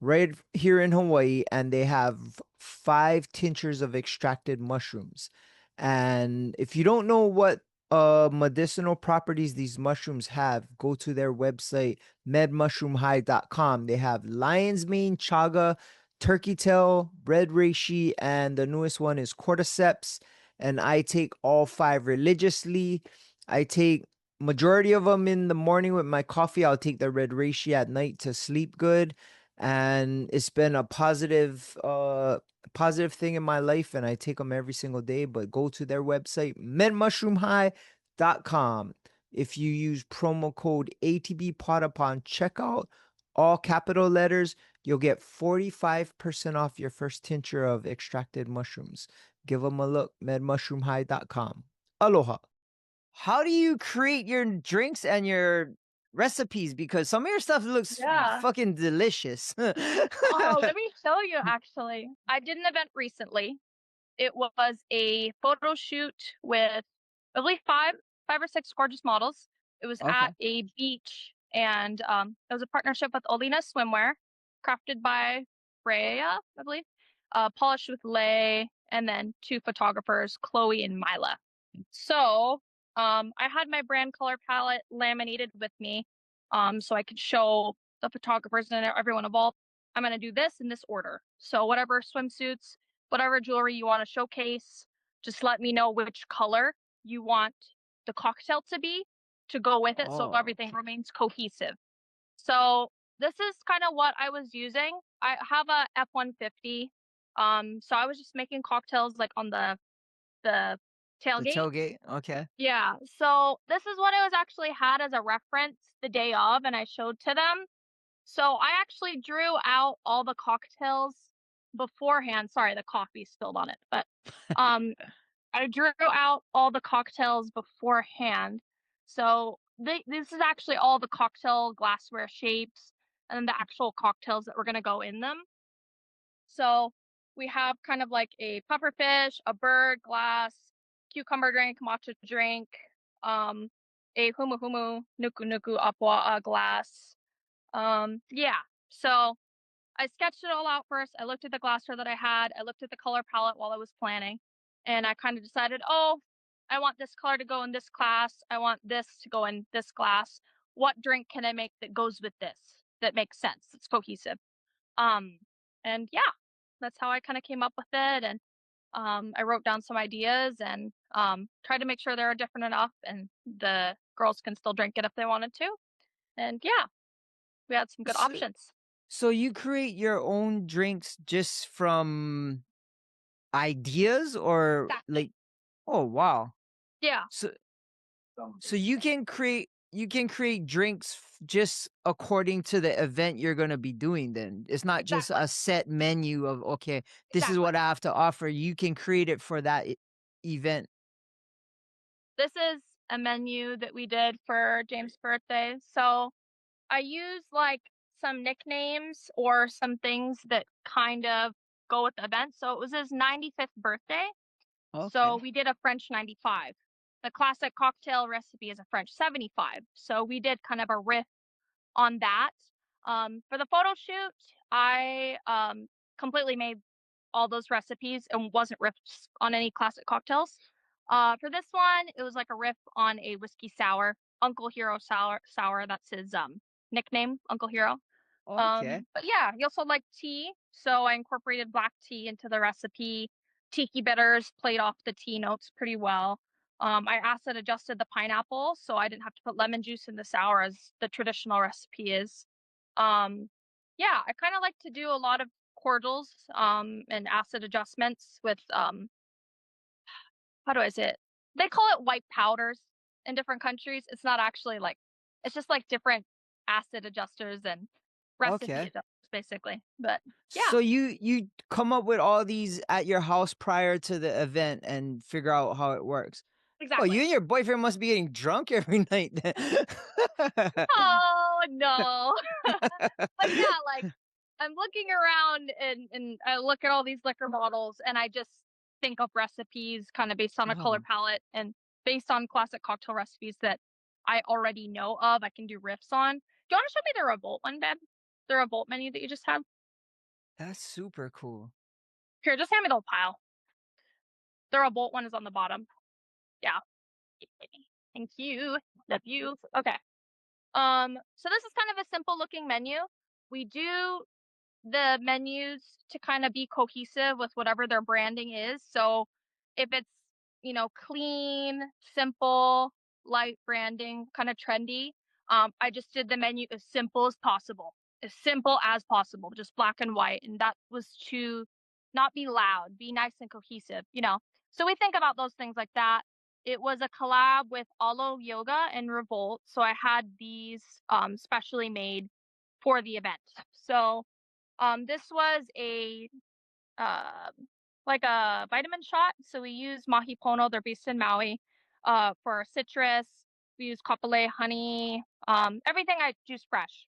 right here in Hawaii, and they have 5 tinctures of extracted mushrooms. And if you don't know what medicinal properties these mushrooms have, go to their website, medmushroomhigh.com. They have lion's mane, chaga, turkey tail, red reishi, and the newest one is cordyceps. And I take all 5 religiously. I take majority of them in the morning with my coffee. I'll take the red reishi at night to sleep good, and it's been a positive thing in my life, and I take them every single day. But go to their website, mentmushroomhigh.com. If you use promo code ATB pod upon checkout, all capital letters, you'll get 45% off your first tincture of extracted mushrooms. Give them a look, medmushroomhigh.com. Aloha. How do you create your drinks and your recipes? Because some of your stuff looks Yeah. fucking delicious. Oh, let me show you actually. I did an event recently. It was a photo shoot with, I believe, five or six gorgeous models. It was at Okay. a beach, and it was a partnership with Olina Swimwear, crafted by Freya, I believe, polished with Lay, and then two photographers, Chloe and Mila. So, I had my brand color palette laminated with me, so I could show the photographers and everyone involved, I'm gonna do this in this order. So whatever swimsuits, whatever jewelry you want to showcase, just let me know which color you want the cocktail to be to go with it so Oh, everything remains cohesive. So this is kind of what I was using. I have a F-150. So I was just making cocktails like on the the tailgate. tailgate. Okay. Yeah. So this is what I was actually had as a reference the day of, and I showed to them. So I actually drew out all the cocktails beforehand. Sorry, the coffee spilled on it, but um I drew out all the cocktails beforehand. So this is actually all the cocktail glassware shapes and then the actual cocktails that were going to go in them. So we have kind of like a pufferfish, a bird glass, cucumber drink, matcha drink, um, a humu humu nuku nuku apua glass. Yeah. So I sketched it all out first. I looked at the glassware that I had. I looked at the color palette while I was planning, and I kind of decided, oh, I want this color to go in this class. I want this to go in this glass. What drink can I make that goes with this that makes sense? It's cohesive. Um, and yeah, that's how I kind of came up with it. And I wrote down some ideas and tried to make sure they were different enough, and the girls can still drink it if they wanted to. And yeah, we had some good So, options. so you create your own drinks just from ideas or Exactly. like, oh wow. Yeah, So so you can create drinks just according to the event you're going to be doing then. It's not just exactly. a set menu of okay, this is Exactly. what I have to offer. You can create it for that event. This is a menu that we did for James' birthday. So I use like some nicknames or some things that kind of go with the event. So it was his 95th birthday. So Okay. we did a French 95. The classic cocktail recipe is a French 75. So we did kind of a riff on that. For the photo shoot, I completely made all those recipes and wasn't riffs on any classic cocktails. For this one, it was like a riff on a whiskey sour, Uncle Hero sour. That's his nickname, Uncle Hero. Okay. But yeah, he also liked tea, so I incorporated black tea into the recipe. Tiki bitters played off the tea notes pretty well. I acid adjusted the pineapple, so I didn't have to put lemon juice in the sour as the traditional recipe is. Um, yeah, I kind of like to do a lot of cordials and acid adjustments with how do I say it? They call it white powders in different countries. It's not actually like it's just like different acid adjusters and recipe Okay. adjusters basically. But yeah, So you come up with all these at your house prior to the event and figure out how it works. Oh, you exactly. and your boyfriend must be getting drunk every night then. Oh no. But yeah, like I'm looking around and I look at all these liquor bottles and I just think of recipes kind of based on a color Wow, palette and based on classic cocktail recipes that I already know of. I can do riffs on. Do you want to show me the revolt one, babe? The revolt menu that you just had? that's super cool. Here, just hand me the whole pile. The revolt one is on the bottom. Yeah. Thank you. Love you. Okay. So this is kind of a simple looking menu. We do the menus to kind of be cohesive with whatever their branding is. So if it's, clean, simple, light branding, kind of trendy, I just did the menu as simple as possible, just black and white. And that was to not be loud, be nice and cohesive. So we think about those things like that. It was a collab with Alo Yoga and Revolt. So I had these specially made for the event. So this was a uh, like a vitamin shot. So we use mahi pono. They're based in Maui. For citrus, we use kapolei honey. Everything I juice fresh.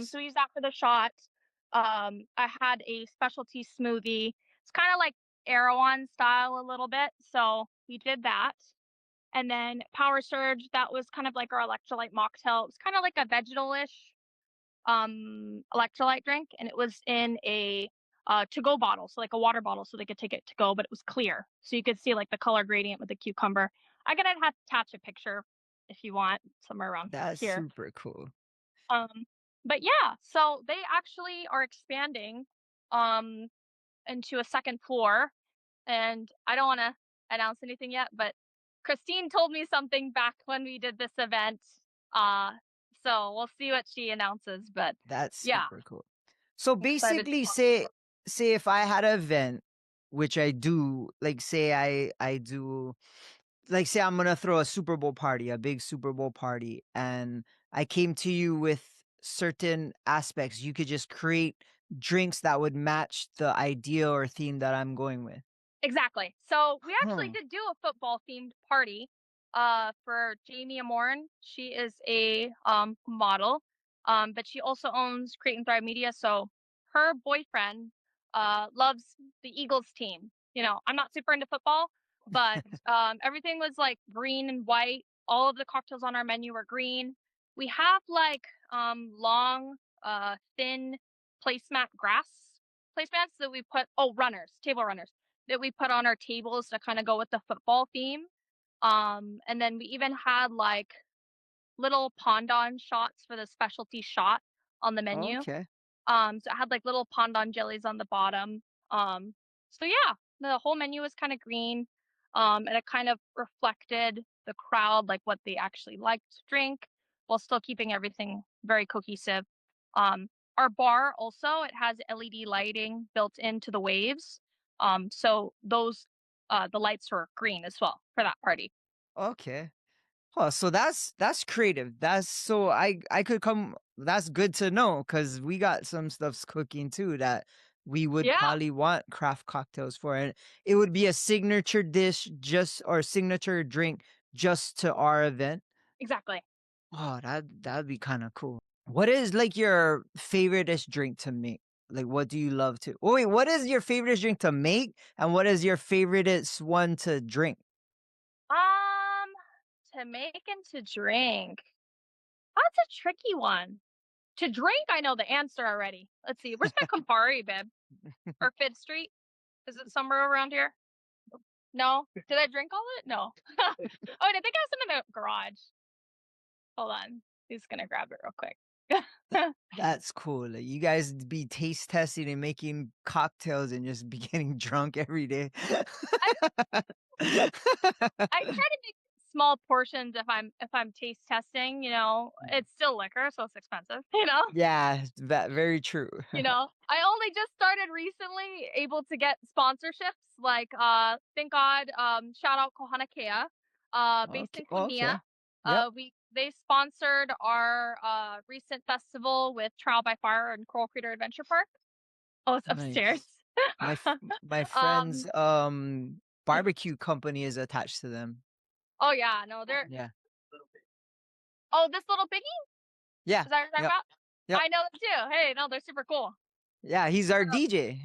So Nice. we use that for the shot. I had a specialty smoothie. It's kind of like Erewhon style a little bit. So we did that. And then Power Surge, that was kind of like our electrolyte mocktail. It was kind of like a vegetal-ish electrolyte drink, and it was in a to go bottle, so like a water bottle, so they could take it to go, but it was clear, so you could see like the color gradient with the cucumber. I could have attach a picture if you want somewhere around That's here. super cool. Um, but yeah, so they actually are expanding um into a second floor, and I don't want to announce anything yet, but Christine told me something back when we did this event. Uh, so we'll see what she announces, but That's yeah, super cool. So I'm excited to basically talk. say if I had an event, which I do, like say I do like say I'm gonna throw a Super Bowl party, a big Super Bowl party, and I came to you with certain aspects, you could just create drinks that would match the idea or theme that I'm going with. Exactly. So we actually Huh. did do a football themed party for Jamie Amorn. She is a model, but she also owns Create and Thrive Media. So her boyfriend loves the Eagles team. I'm not super into football, but everything was like green and white. All of the cocktails on our menu were green. We have like long, thin placemat grass placemats that we put runners, table runners that we put on our tables to kind of go with the football theme. And then we even had like little Pondon shots for the specialty shot on the menu. Okay. So it had like little Pondon jellies on the bottom. Um, so yeah, the whole menu was kind of green. And it kind of reflected the crowd, like what they actually liked to drink, while still keeping everything very cohesive. Our bar also, it has LED lighting built into the waves. So those the lights were green as well for that party. Okay. Oh, so that's creative. That's so I could come. That's good to know because we got some stuffs cooking too that we would Yeah, probably want craft cocktails for, and it would be a signature dish just or signature drink just to our event. exactly. Oh, that'd be kind of cool. What is like your favoriteest drink to make? Like, what do you love to? Oh wait, what is your favorite drink to make, and what is your favoriteest one to drink? Um, to make and to drink. That's a tricky one. To drink, I know the answer already. Let's see. Where's my Campari, babe? Or Fifth Street? Is it somewhere around here? No. Did I drink all it? No. Oh, wait, I think I was in the garage. Hold on. He's gonna grab it real quick. That's cool. Like, you guys be taste testing and making cocktails and just be getting drunk every day. I I try to make small portions if I'm taste testing, It's still liquor, so it's expensive, Yeah, that very true. I only just started recently able to get sponsorships, like, thank God, shout out Kohanakea, based Okay. in Oh, Konia. okay. Yep. They sponsored our, recent festival with Trial by Fire and Coral Crater Adventure Park. Oh, it's upstairs. Nice. My Um, friend's barbecue company is attached to them. oh yeah, no, they're Yeah. oh, this little piggy? Yeah. Is that what you're talking Yep. about? Yep. I know them too. Hey, no, they're super cool. Yeah, he's our Uh, DJ.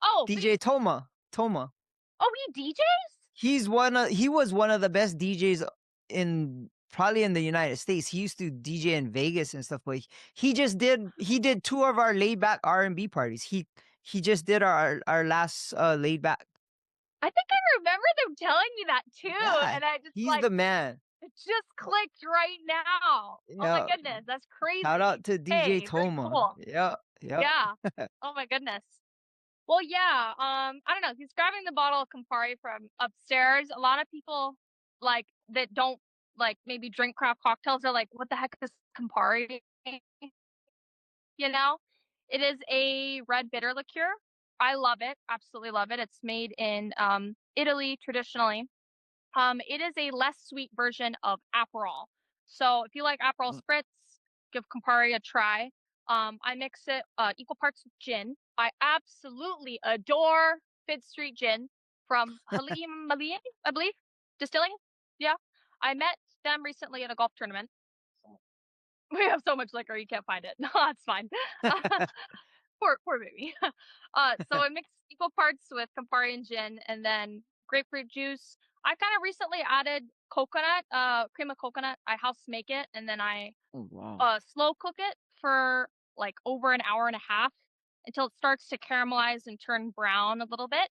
oh, wait, DJ Toma. Toma. oh, he DJs? He was one of the best DJs in probably in the United States. He used to DJ in Vegas and stuff, but he did two of our laid back R&B parties. He just did our last laid back. I think I remember them telling me that too, Yeah, and I just he's like the man. it just clicked right now. Oh my Yeah. goodness, that's Shout crazy. out to DJ Hey, very Toma. cool. Yeah, yeah. Yeah. Oh my goodness. Well, yeah. I don't know. He's grabbing the bottle of Campari from upstairs. A lot of people like that don't like maybe drink craft cocktails are like, what the heck is Campari? You know, it is a red bitter liqueur. I love it. Absolutely love it. It's made in Italy traditionally. It is a less sweet version of Aperol. So if you like Aperol Mm. Spritz, give Campari a try. I mix it equal parts with gin. I absolutely adore Fifth Street Gin from Halim Malian, I believe, distilling. Yeah, I met them recently at a golf tournament. We have so much liquor, you can't find it. No, that's fine. Poor baby. So I mix equal parts with Campari and gin, and then grapefruit juice. I kind of recently added coconut, cream of coconut. I house make it, and then I Oh wow. slow cook it for like over an hour and a half until it starts to caramelize and turn brown a little bit.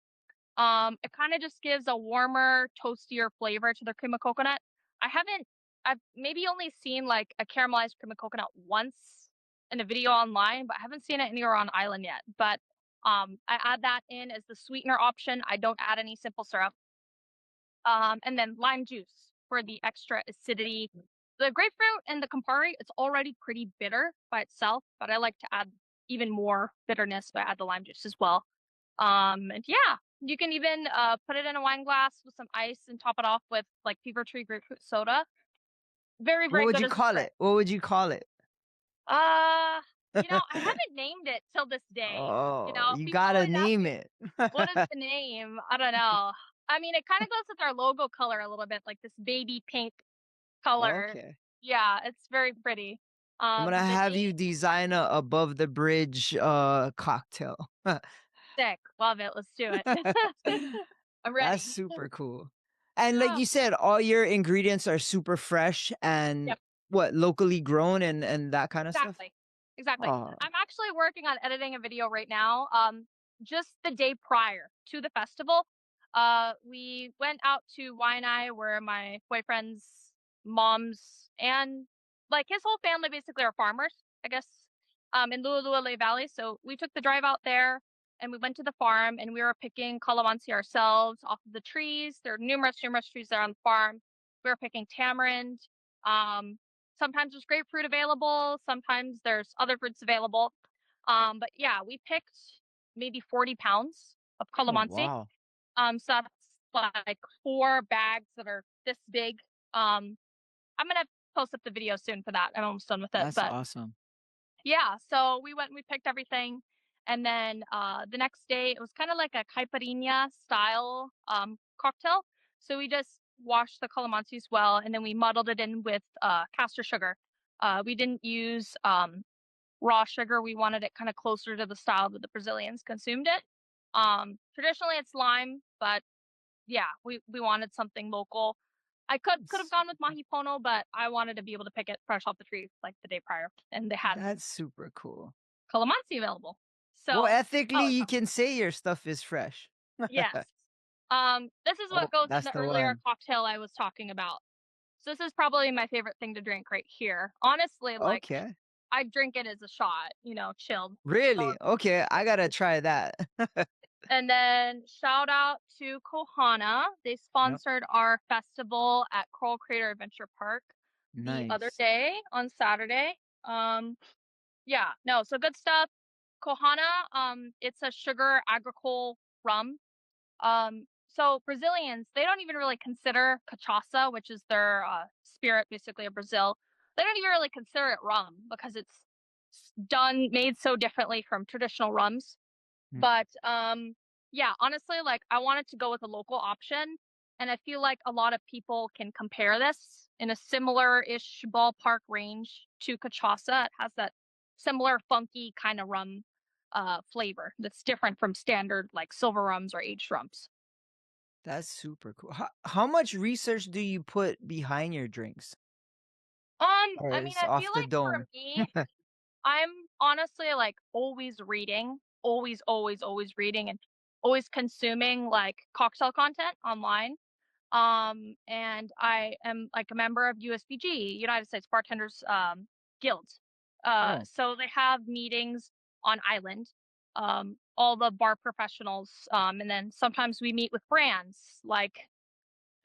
It kind of just gives a warmer, toastier flavor to the cream of coconut. I haven't, I've maybe only seen like a caramelized cream of coconut once in a video online, but I haven't seen it anywhere on island yet. But I add that in as the sweetener option. I don't add any simple syrup. And then lime juice for the extra acidity. The grapefruit and the Campari, it's already pretty bitter by itself, but I like to add even more bitterness by add the lime juice as well. And yeah, you can even put it in a wine glass with some ice and top it off with like Fever Tree grapefruit soda. Very, What very would good you as a call drink. it? What would you call it? Uh, I haven't named it till this day. Oh, you People gotta always ask name me, it. what is the name? I don't know. I mean, it kind of goes with our logo color a little bit, like this baby pink color. Okay. Yeah, it's very pretty. I'm gonna The have you name design a above the bridge cocktail. sick. Love it. Let's do it. I'm That's ready. super cool. And like Yeah. you said, all your ingredients are super fresh and Yep. what locally grown and that kind of stuff. Exactly. exactly. Oh, I'm actually working on editing a video right now. Just the day prior to the festival, we went out to Waianae where my boyfriend's mom's and like his whole family basically are farmers, I guess, in Lualua Valley. So we took the drive out there and we went to the farm and we were picking calamansi ourselves off of the trees. There are numerous trees there on the farm. We were picking tamarind. Um, Sometimes there's grapefruit available, sometimes there's other fruits available. But yeah, we picked maybe 40 pounds of oh calamansi. wow. So that's like 4 bags that are this big. I'm gonna post up the video soon for that. I'm almost done with it. That's But awesome. yeah, so we went and we picked everything. And then the next day it was kind of like a caipirinha style cocktail. So we just washed the calamansis well and then we muddled it in with castor sugar. We didn't use raw sugar. We wanted it kind of closer to the style that the Brazilians consumed it. Traditionally it's lime, but yeah, we wanted something local. I could have That's, gone with mahi pono, but I wanted to be able to pick it fresh off the tree like the day prior, and they had that's super cool. calamansi available. Well, So, ethically, oh, it's you awesome. can say your stuff is fresh. Yes. This is Oh, what goes in that's the the earlier one. cocktail I was talking about. So this is probably my favorite thing to drink right here. Honestly, like Okay. I drink it as a shot, chilled. So, Really? Okay, I gotta try that. and then shout out to Kohana. They Yep. sponsored our festival at Coral Crater Adventure Park the other Nice. day on Saturday. Um, yeah, no, so good stuff. Kohana, it's a sugar agricole rum. So Brazilians, they don't even really consider cachaça, which is their spirit basically of Brazil. They don't even really consider it rum because it's made so differently from traditional rums. Mm. But yeah, honestly, like I wanted to go with a local option, and I feel like a lot of people can compare this in a similar-ish ballpark range to cachaça. It has that similar funky kind of rum flavor that's different from standard like silver rums or aged rums. That's super cool. How much research do you put behind your drinks? Or I mean, it's I feel off the like for dome? me, I'm honestly like always reading, always reading and always consuming like cocktail content online. And I am like a member of USBG, United States Bartenders Guild. Oh, So they have meetings on island, all the bar professionals, and then sometimes we meet with brands. Like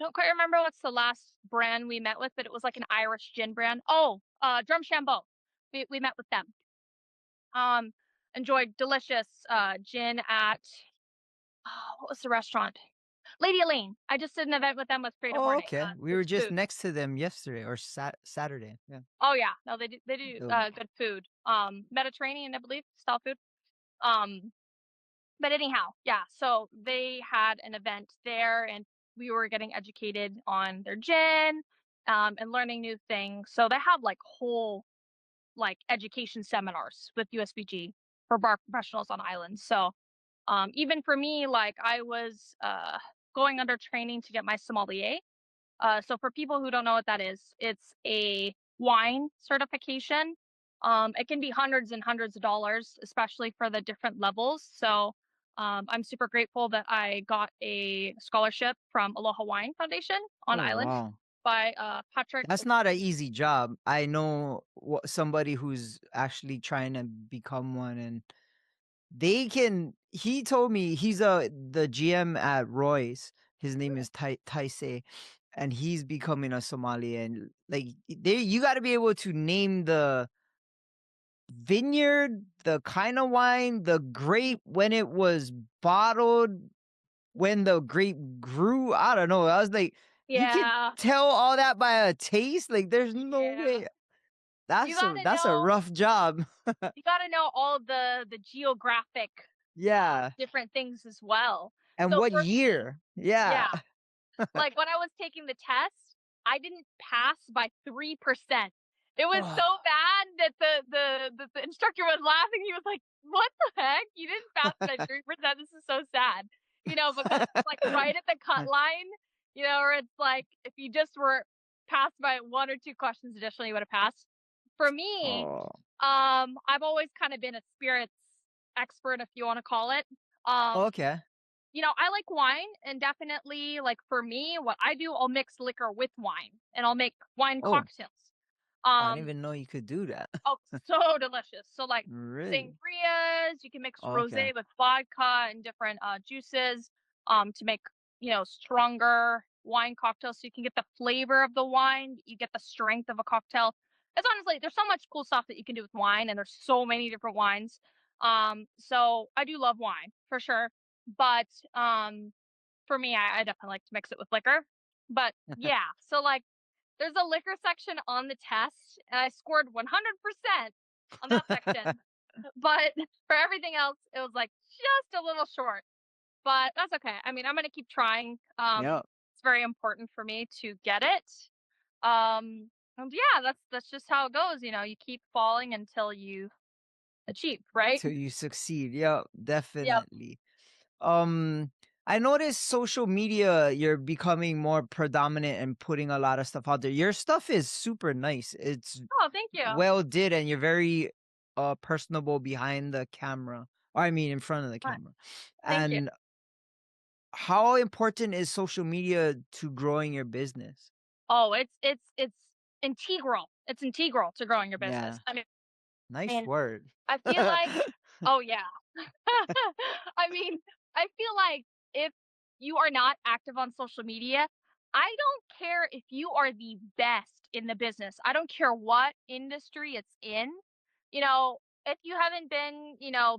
I don't quite remember what's the last brand we met with, but it was like an Irish gin brand. Oh, Drum Shambo. We met with them. Um, Enjoyed delicious gin at what was the restaurant? Lady Elaine. I just did an event with them with Creative oh, Morning. okay. We were It's just food. next to them yesterday or Saturday. Yeah. Oh yeah, no, they do So, good food. Mediterranean, I believe, style food. Um, but anyhow, yeah. So they had an event there, and we were getting educated on their gin, and learning new things. So they have like whole like education seminars with USBG for bar professionals on islands. So even for me, like I was going under training to get my sommelier. So for people who don't know what that is, it's a wine certification. It can be hundreds and hundreds of dollars, especially for the different levels. So I'm super grateful that I got a scholarship from Aloha Wine Foundation on oh island wow. by Patrick. That's not an easy job. I know somebody who's actually trying to become one, and they can. He told me he's the GM at Roy's. His name is Taisei, and he's becoming a Somali. And like they, you got to be able to name the vineyard, the kind of wine, the grape when it was bottled, when the grape grew. I don't know. I was like, you can Yeah, tell all that by a taste. Like, there's no yeah. way. You That's a rough job. gotta know all the geographic Yeah. different things as well. And So what for me, year? Yeah. yeah, like when I was taking the test, I didn't pass by 3%. It was so Oh. bad that the instructor was laughing. He was like, "What the heck? You didn't pass by 3%. This is so sad." Because it's like right at the cut line, or it's like if you just were passed by one or two questions additionally, you would have passed. For me, Oh, I've always kind of been a spirits expert, if you want to call it. Um, okay. I like wine, and definitely, like for me, what I do, I'll mix liquor with wine, and I'll make wine Oh, cocktails. I didn't Um, even know you could do that. oh, so delicious. So like Really? sangrias, you can mix Okay. rosé with vodka and different juices to make, stronger wine cocktails so you can get the flavor of the wine, you get the strength of a cocktail. It's honestly there's so much cool stuff that you can do with wine, and there's so many different wines. So I do love wine for sure. But for me, I definitely like to mix it with liquor. But yeah, so like there's a liquor section on the test, and I scored 100% on that section. But for everything else, it was like just a little short. But that's okay. I mean, I'm gonna keep trying. Yeah. It's very important for me to get it. And yeah, that's just how it goes. You keep falling until you achieve, right? Till you succeed. Yeah, Yep. definitely. Um, I noticed social media, you're becoming more predominant and putting a lot of stuff out there. Your stuff is super nice. It's Oh, thank you. well did, and you're very personable behind the camera. Or I mean in front of the Uh, camera. Thank you. And how important is social media to growing your business? Oh, it's integral. It's integral to growing your business. Yeah. Nice And word. I feel like oh, yeah. I mean, I feel like if you are not active on social media, I don't care if you are the best in the business. I don't care what industry it's in. If you haven't been,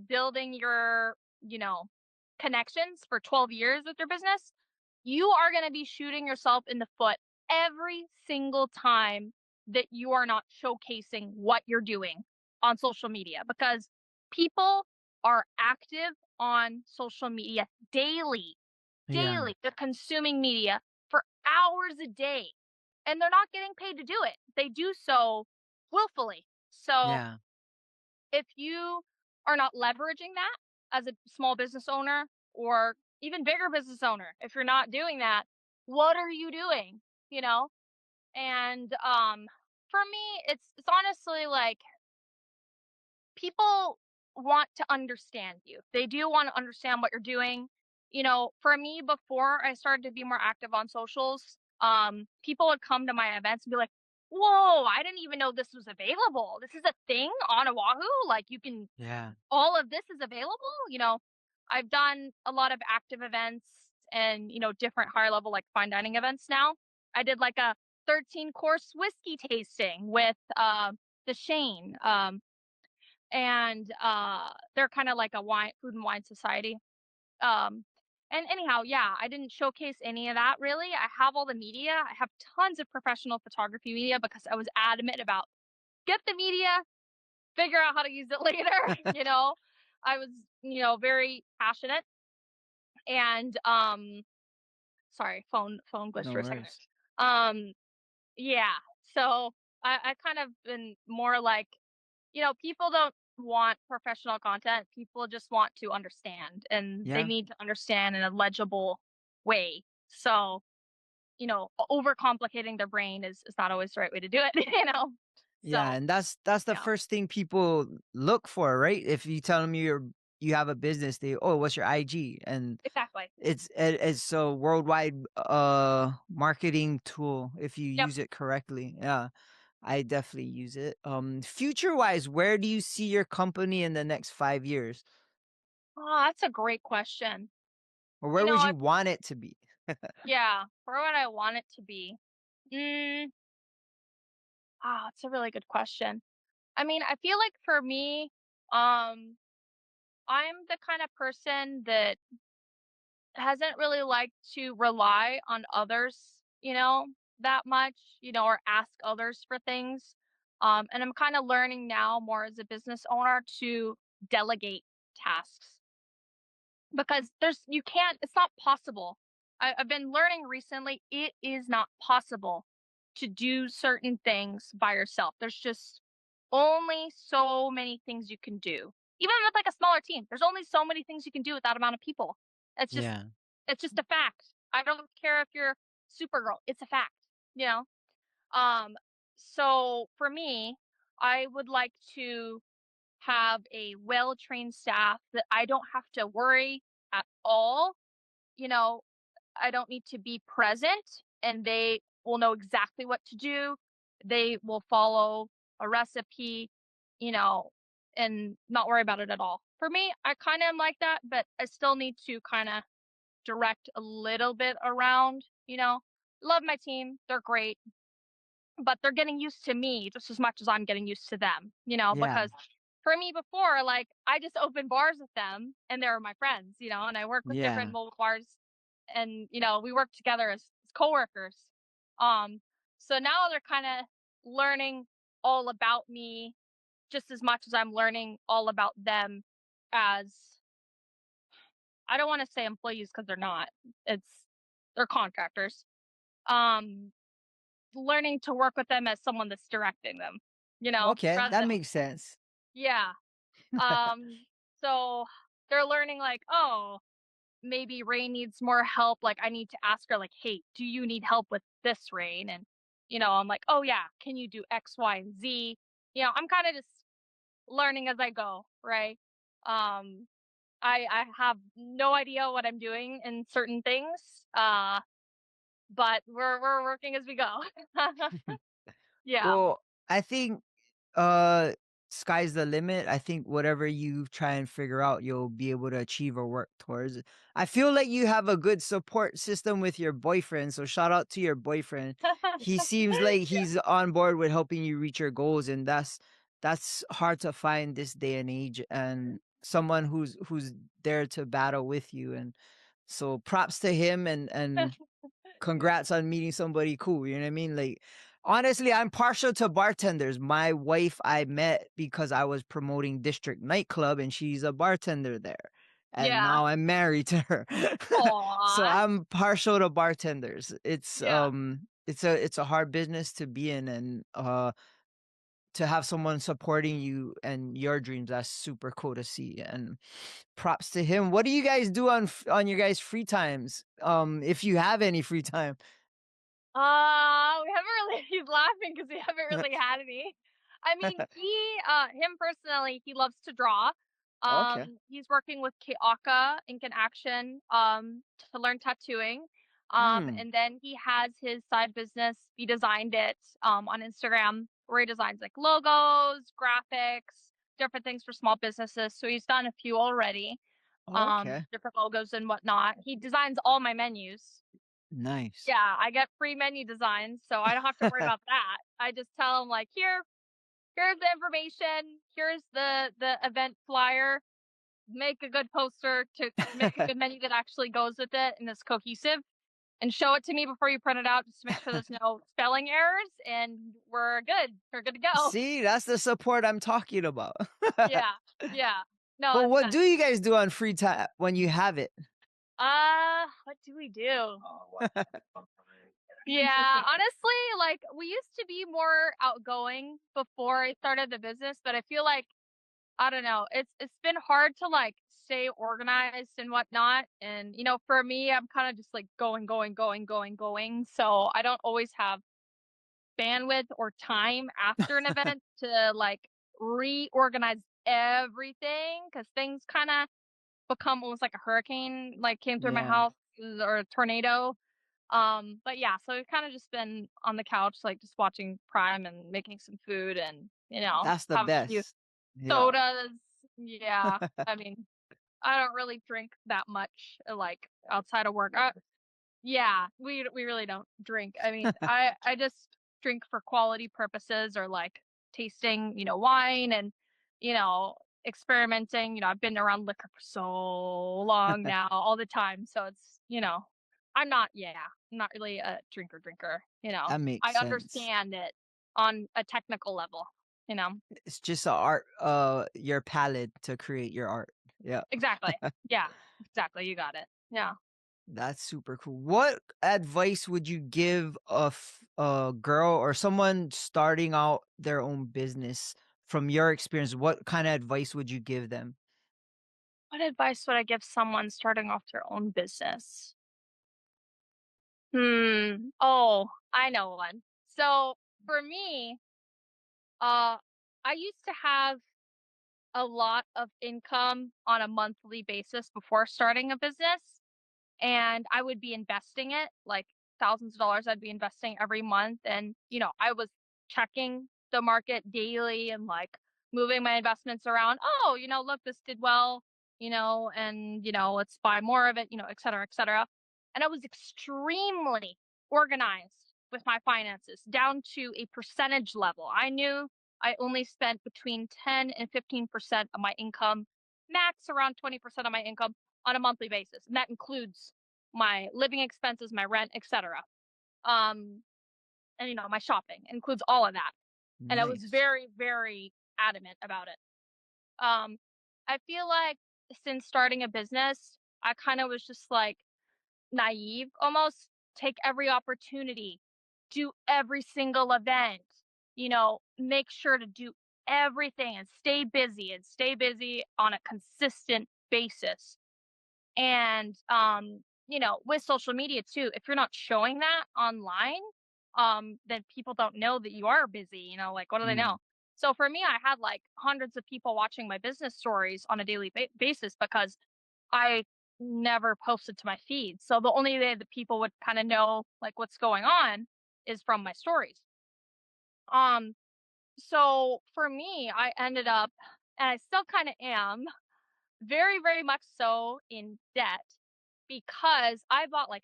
building your, connections for 12 years with your business, you are going to be shooting yourself in the foot every single time that you are not showcasing what you're doing on social media, because people are active on social media daily. Yeah. Daily. They're consuming media for hours a day, and they're not getting paid to do it. They do so willfully. So Yeah. if you are not leveraging that as a small business owner, or even bigger business owner, if you're not doing that, what are you doing? You know? And for me, it's honestly like people want to understand you. They do want to understand what you're doing. For me, before I started to be more active on socials, people would come to my events and be like, "Whoa, I didn't even know this was available. This is a thing on Oahu. Like Yeah. all of this is available." I've done a lot of active events and, different higher level like fine dining events now. I did like a 13-course whiskey tasting with the Shane. And they're kind of like a wine food and wine society. Um and anyhow, yeah, I didn't showcase any of that really. I have all the media. I have tons of professional photography media because I was adamant about get the media, figure out how to use it later. I was, very passionate. And sorry, phone glitched No for a second worries. there. Yeah. So I kind of been more like, people don't want professional content. People just want to understand, and they Yeah. need to understand in a legible way. So, overcomplicating their brain is not always the right way to do it, Yeah, So, and that's the yeah, first thing people look for, right? If you tell them you have a business, they, "Oh, what's your IG?" And exactly. it's a worldwide marketing tool if you Yep. use it correctly. Yeah. I definitely use it. Future wise, where do you see your company in the next 5 years? Oh, that's a great question. Or You where know, would I, you want it to be? yeah, for what I want it to be. Mm, it's a really good question. I mean, I feel like for me, um, I'm the kind of person that hasn't really liked to rely on others, that much, or ask others for things. And I'm kind of learning now more as a business owner to delegate tasks, because you can't, it's not possible. I've been learning recently, it is not possible to do certain things by yourself. There's just only so many things you can do. Even with like a smaller team, there's only so many things you can do with that amount of people. It's just Yeah. it's just a fact. I don't care if you're Supergirl. It's a fact, you know? Um, so for me, I would like to have a well-trained staff that I don't have to worry at all. You know, I don't need to be present and they will know exactly what to do. They will follow a recipe, you know, and not worry about it at all. For me, I kind of am like that, but I still need to kind of direct a little bit around, you know. Love my team. They're great, but they're getting used to me just as much as I'm getting used to them, you know, Yeah. because for me before, like I just opened bars with them and they were my friends, you know, and I work with different Yeah. mobile bars and, you know, we work together as coworkers. Um, so now they're kind of learning all about me just as much as I'm learning all about them as I don't want to say employees because they're not. It's they're contractors. Um, learning to work with them as someone that's directing them, you know, Okay, rather that than makes sense. yeah. Um, so they're learning like, oh, maybe Rain needs more help. Like I need to ask her, like, hey, do you need help with this, Rain? And you know, I'm like, oh yeah, can you do X, Y, and Z? You know, I'm kind of just learning as I go, right? Um, I have no idea what I'm doing in certain things. But we're working as we go. Yeah. Well, I think uh sky's the limit. I think whatever you try and figure out, you'll be able to achieve or work towards. I feel like you have a good support system with your boyfriend, so shout out to your boyfriend. He seems like he's on board with helping you reach your goals, and that's hard to find this day and age, and someone who's there to battle with you. And so props to him, and congrats on meeting somebody cool. You know what I mean? Like, honestly, I'm partial to bartenders. My wife I met because I was promoting District Nightclub, and she's a bartender there. And Yeah. now I'm married to her. So Aw. I'm partial to bartenders. Yeah. It's a hard business to be in, and to have someone supporting you and your dreams, that's super cool to see. And props to him. What do you guys do on your guys' free times? If you have any free time. We haven't really he's laughing because we haven't really had any. I mean, him personally, he loves to draw. Okay. He's working with Keaka Ink and Action, to learn tattooing. Mm. And then he has his side business. He designed it, on Instagram where he designs like logos, graphics, different things for small businesses. So he's done a few already, Okay. different logos and whatnot. He designs all my menus. Nice. Yeah, I get free menu designs, so I don't have to worry about that. I just tell them like, here's the information, here's the event flyer. Make a good poster to make a good menu that actually goes with it and is cohesive, and show it to me before you print it out, just to make sure there's no spelling errors, and we're good. We're good to go. See, that's the support I'm talking about. Yeah, yeah. No, But it's what nice. do you guys do on free time when you have it? What do we do? Yeah, honestly, like we used to be more outgoing before I started the business, but I feel like I don't know, it's been hard to like stay organized and whatnot. And you know, for me, I'm kind of just like going, going, going, going, going. So I don't always have bandwidth or time after an event to like reorganize everything because things kind of become almost like a hurricane like came through my Yeah, house or a tornado. But yeah, so we've kind of just been on the couch, like just watching Prime and making some food and, you know, that's the have a few best. Yeah. sodas. Yeah. I mean, I don't really drink that much, like outside of work. Yeah, we really don't drink. I mean, I just drink for quality purposes or like tasting, you know, wine and, you know, experimenting. You know, I've been around liquor for so long now, all the time. So it's, you know, I'm not really a drinker, you know. That makes I sense. understand it on a technical level, you know. It's just a art, your palette to create your art. Yeah. Exactly. Yeah, exactly. You got it. Yeah. That's super cool. What advice would you give a girl or someone starting out their own business from your experience? What kind of advice would you give them? What advice would I give someone starting off their own business? Oh, I know one. So for me, I used to have a lot of income on a monthly basis before starting a business, and I would be investing it, like thousands of dollars I'd be investing every month. And, I was checking the market daily and like moving my investments around. Oh, look, this did well, and, let's buy more of it, et cetera, et cetera. And I was extremely organized with my finances down to a percentage level. I knew I only spent between 10 and 15% of my income, max around 20% of my income on a monthly basis. And that includes my living expenses, my rent, etc. Um, and my shopping includes all of that. And I was Nice. very, very adamant about it. Um, I feel like since starting a business, I kind of was just like naive almost, take every opportunity, do every single event, make sure to do everything and stay busy on a consistent basis. And with social media too, if you're not showing that online, then people don't know that you are busy, like what do they Mm. know? So for me, I had like hundreds of people watching my business stories on a daily basis because I never posted to my feed. So the only way that people would kind of know like what's going on is from my stories. Um, so for me, I ended up, and I still kind of am, very, very much so in debt because I bought like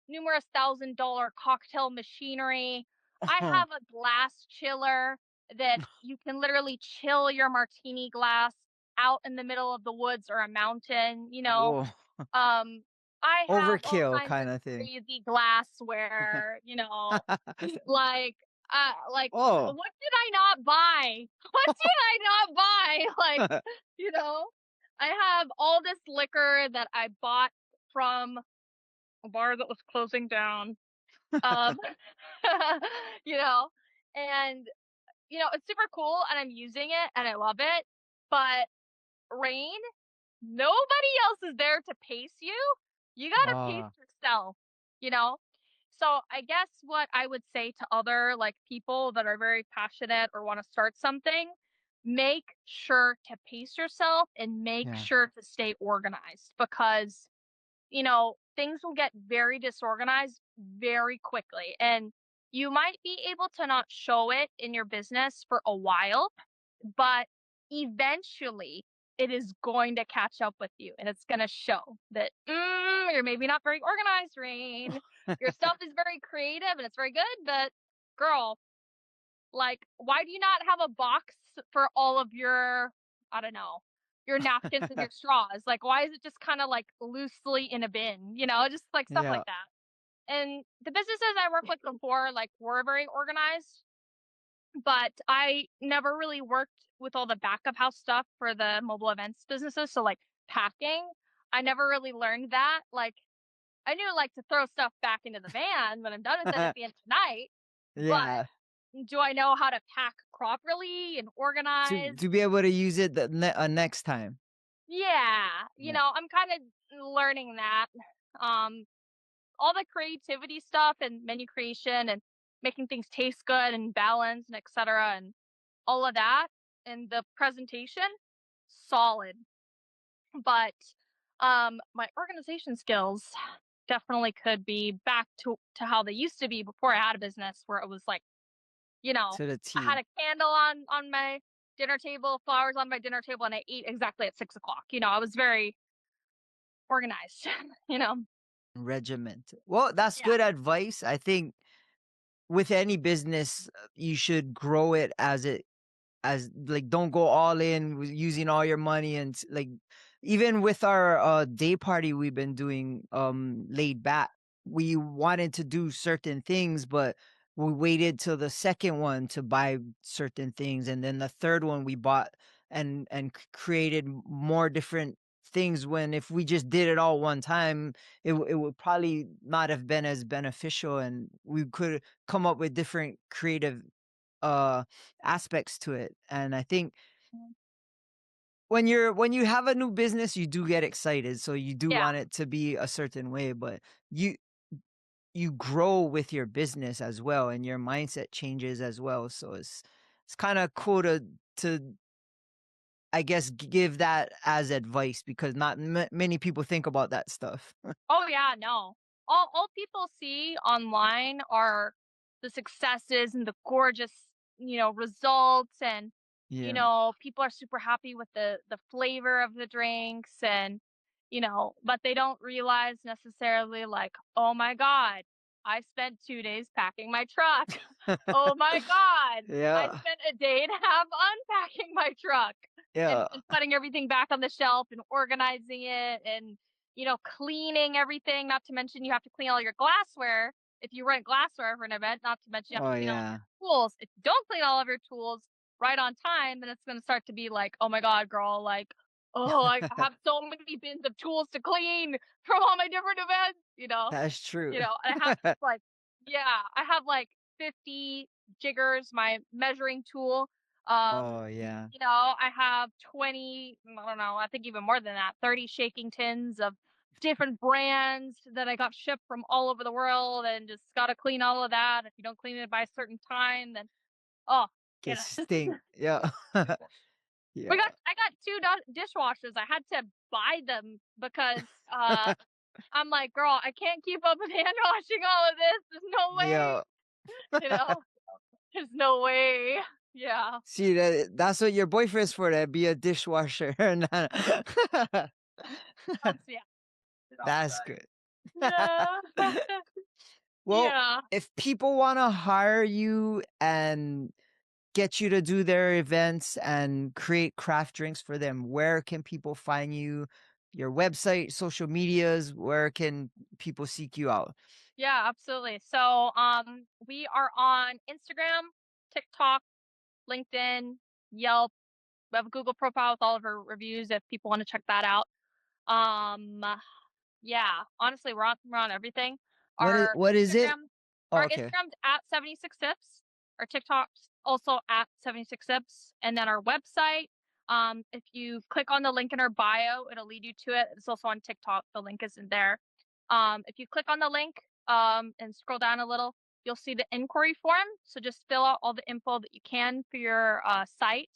numerous $1,000 cocktail machinery. I have a glass chiller that you can literally chill your martini glass out in the middle of the woods or a mountain, Whoa. Um, I have all Overkill kinds kind of of thing. crazy glassware, like, like, Oh. what did I not buy? What did I not buy? Like, you know, I have all this liquor that I bought from a bar that was closing down. Um, you know, and it's super cool and I'm using it and I love it. But rain, nobody else is there to pace you. You gotta pace Ah, yourself, you know? So I guess what I would say to other like people that are very passionate or want to start something, make sure to pace yourself and make yeah. sure to stay organized because things will get very disorganized very quickly. And you might be able to not show it in your business for a while, but eventually it is going to catch up with you and it's going to show that you're maybe not very organized, Rain. Your stuff is very creative and it's very good, but girl, like, why do you not have a box for all of your, I don't know, your napkins and your straws? Like, why is it just kind of like loosely in a bin? Just like stuff Yeah. like that. And the businesses I worked with before, like, were very organized, but I never really worked with all the back of house stuff for the mobile events businesses. So, like, packing, I never really learned that. Like, I knew like to throw stuff back into the van when I'm done with it at the end of the night, but Yeah. do I know how to pack properly and To organize? to be able to use it next time. Yeah, Yeah. I'm kind of learning that. Um, all the creativity stuff and menu creation and making things taste good and balanced and etc. and all of that and the presentation, solid. But my organization skills definitely could be back to how they used to be before I had a business where it was like, To the I had T. a candle on my dinner table, flowers on my dinner table, and I ate exactly at 6 o'clock. I was very organized, you know? Regiment. Well, that's Yeah. good advice. I think with any business, you should grow it as like don't go all in with using all your money and like even with our day party we've been doing laid back, we wanted to do certain things, but we waited till the second one to buy certain things, and then the third one we bought and created more different things. When if we just did it all one time, it would probably not have been as beneficial, and we could come up with different creative uh aspects to it. And I think Mhm. when you have a new business, you do get excited, so you do Yeah. want it to be a certain way, but you grow with your business as well, and your mindset changes as well. So it's kind of cool to I guess give that as advice because not many people think about that stuff. Oh yeah, no. All people see online are the successes and the gorgeous, results and Yeah. people are super happy with the flavor of the drinks and but they don't realize necessarily like, "Oh my god, I spent 2 days packing my truck. Oh my god, I Yeah. spent a day and a half unpacking my truck Yeah. and putting everything back on the shelf and organizing it and cleaning everything. Not to mention you have to clean all your glassware if you rent glassware for an event. Not to mention you have to Oh clean all yeah. your tools. If you don't clean all of your tools right on time, then it's going to start to be like, oh my god, girl, like, oh, I have so many bins of tools to clean from all my different events. That's true. And I have like, yeah, I have like 50 jiggers, my measuring tool. Oh yeah. I have 20, I don't know, I think even more than that, 30 shaking tins of different brands that I got shipped from all over the world and just got to clean all of that. If you don't clean it by a certain time, then, oh, Get it's stink. Yeah. we Yeah. got I got 2 dishwashers. I had to buy them because I'm like, "Girl, I can't keep up with hand washing all of this. There's no way." Yeah. You know? There's no way. Yeah. See that's what your boyfriend's for, to be a dishwasher. Yeah. That's good. Yeah. Well, Yeah. if people want to hire you and get you to do their events and create craft drinks for them, where can people find you? Your website, social medias, where can people seek you out? Yeah, absolutely. So, we are on Instagram, TikTok, LinkedIn, Yelp. We have a Google profile with all of our reviews if people want to check that out. Um, yeah, honestly, we're on everything. Our What is it? Instagram, Oh, our okay. Instagram's at 76 Sips. Our TikTok's also at 76 Sips, and then our website. If you click on the link in our bio, it'll lead you to it. It's also on TikTok. The link isn't there. If you click on the link, and scroll down a little, you'll see the inquiry form. So just fill out all the info that you can for your site.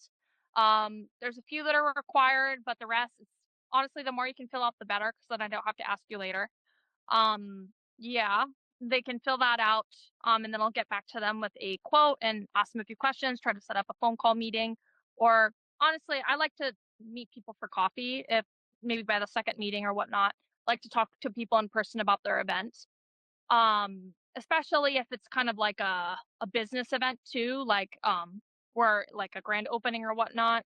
There's a few that are required, but the rest, it's honestly, the more you can fill out, the better, because then I don't have to ask you later. Um, yeah, they can fill that out, and then I'll get back to them with a quote and ask them a few questions, try to set up a phone call meeting. Or honestly, I like to meet people for coffee if maybe by the second meeting or whatnot. I like to talk to people in person about their event. Especially if it's kind of like a business event too, like or like a grand opening or whatnot.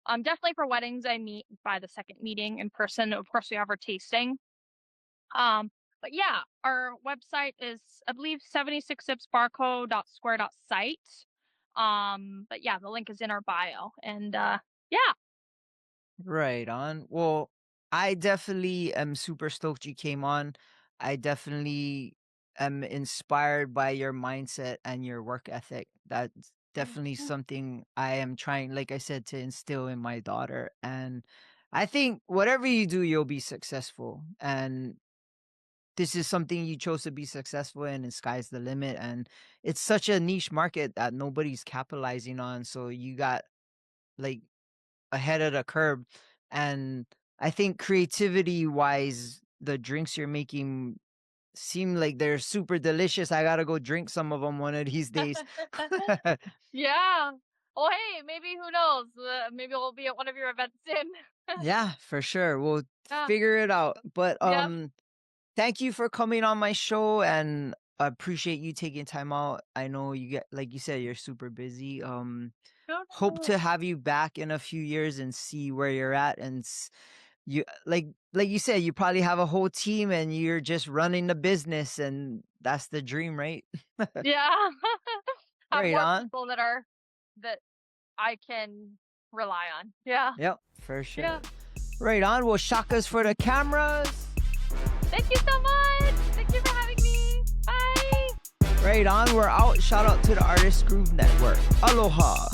Definitely for weddings, I meet by the second meeting in person. Of course, we have our tasting. But yeah, our website is, I believe, 76sipsbarco.square.site. But yeah, the link is in our bio. And yeah. Right on. Well, I definitely am super stoked you came on. I definitely am inspired by your mindset and your work ethic. That's definitely something I am trying, like I said, to instill in my daughter. And I think whatever you do, you'll be successful. And this is something you chose to be successful in, and sky's the limit. And it's such a niche market that nobody's capitalizing on. So you got like ahead of the curve. And I think creativity wise, the drinks you're making seem like they're super delicious. I gotta go drink some of them one of these days. Yeah. Oh, hey, maybe who knows? Maybe we'll be at one of your events soon. Yeah, for sure. We'll Yeah. figure it out. But Yep. thank you for coming on my show, and I appreciate you taking time out. I know you get, like you said, you're super busy. No, Hope no. to have you back in a few years and see where you're at. And you like you said, you probably have a whole team and you're just running the business, and that's the dream, right? Yeah. Have Right more on. people that I can rely on. Yeah. Yep, for sure. Yeah. Right on. Well, shakas for the cameras. Thank you so much. Thank you for having me. Bye. Right on. We're out. Shout out to the Artist Groove Network. Aloha.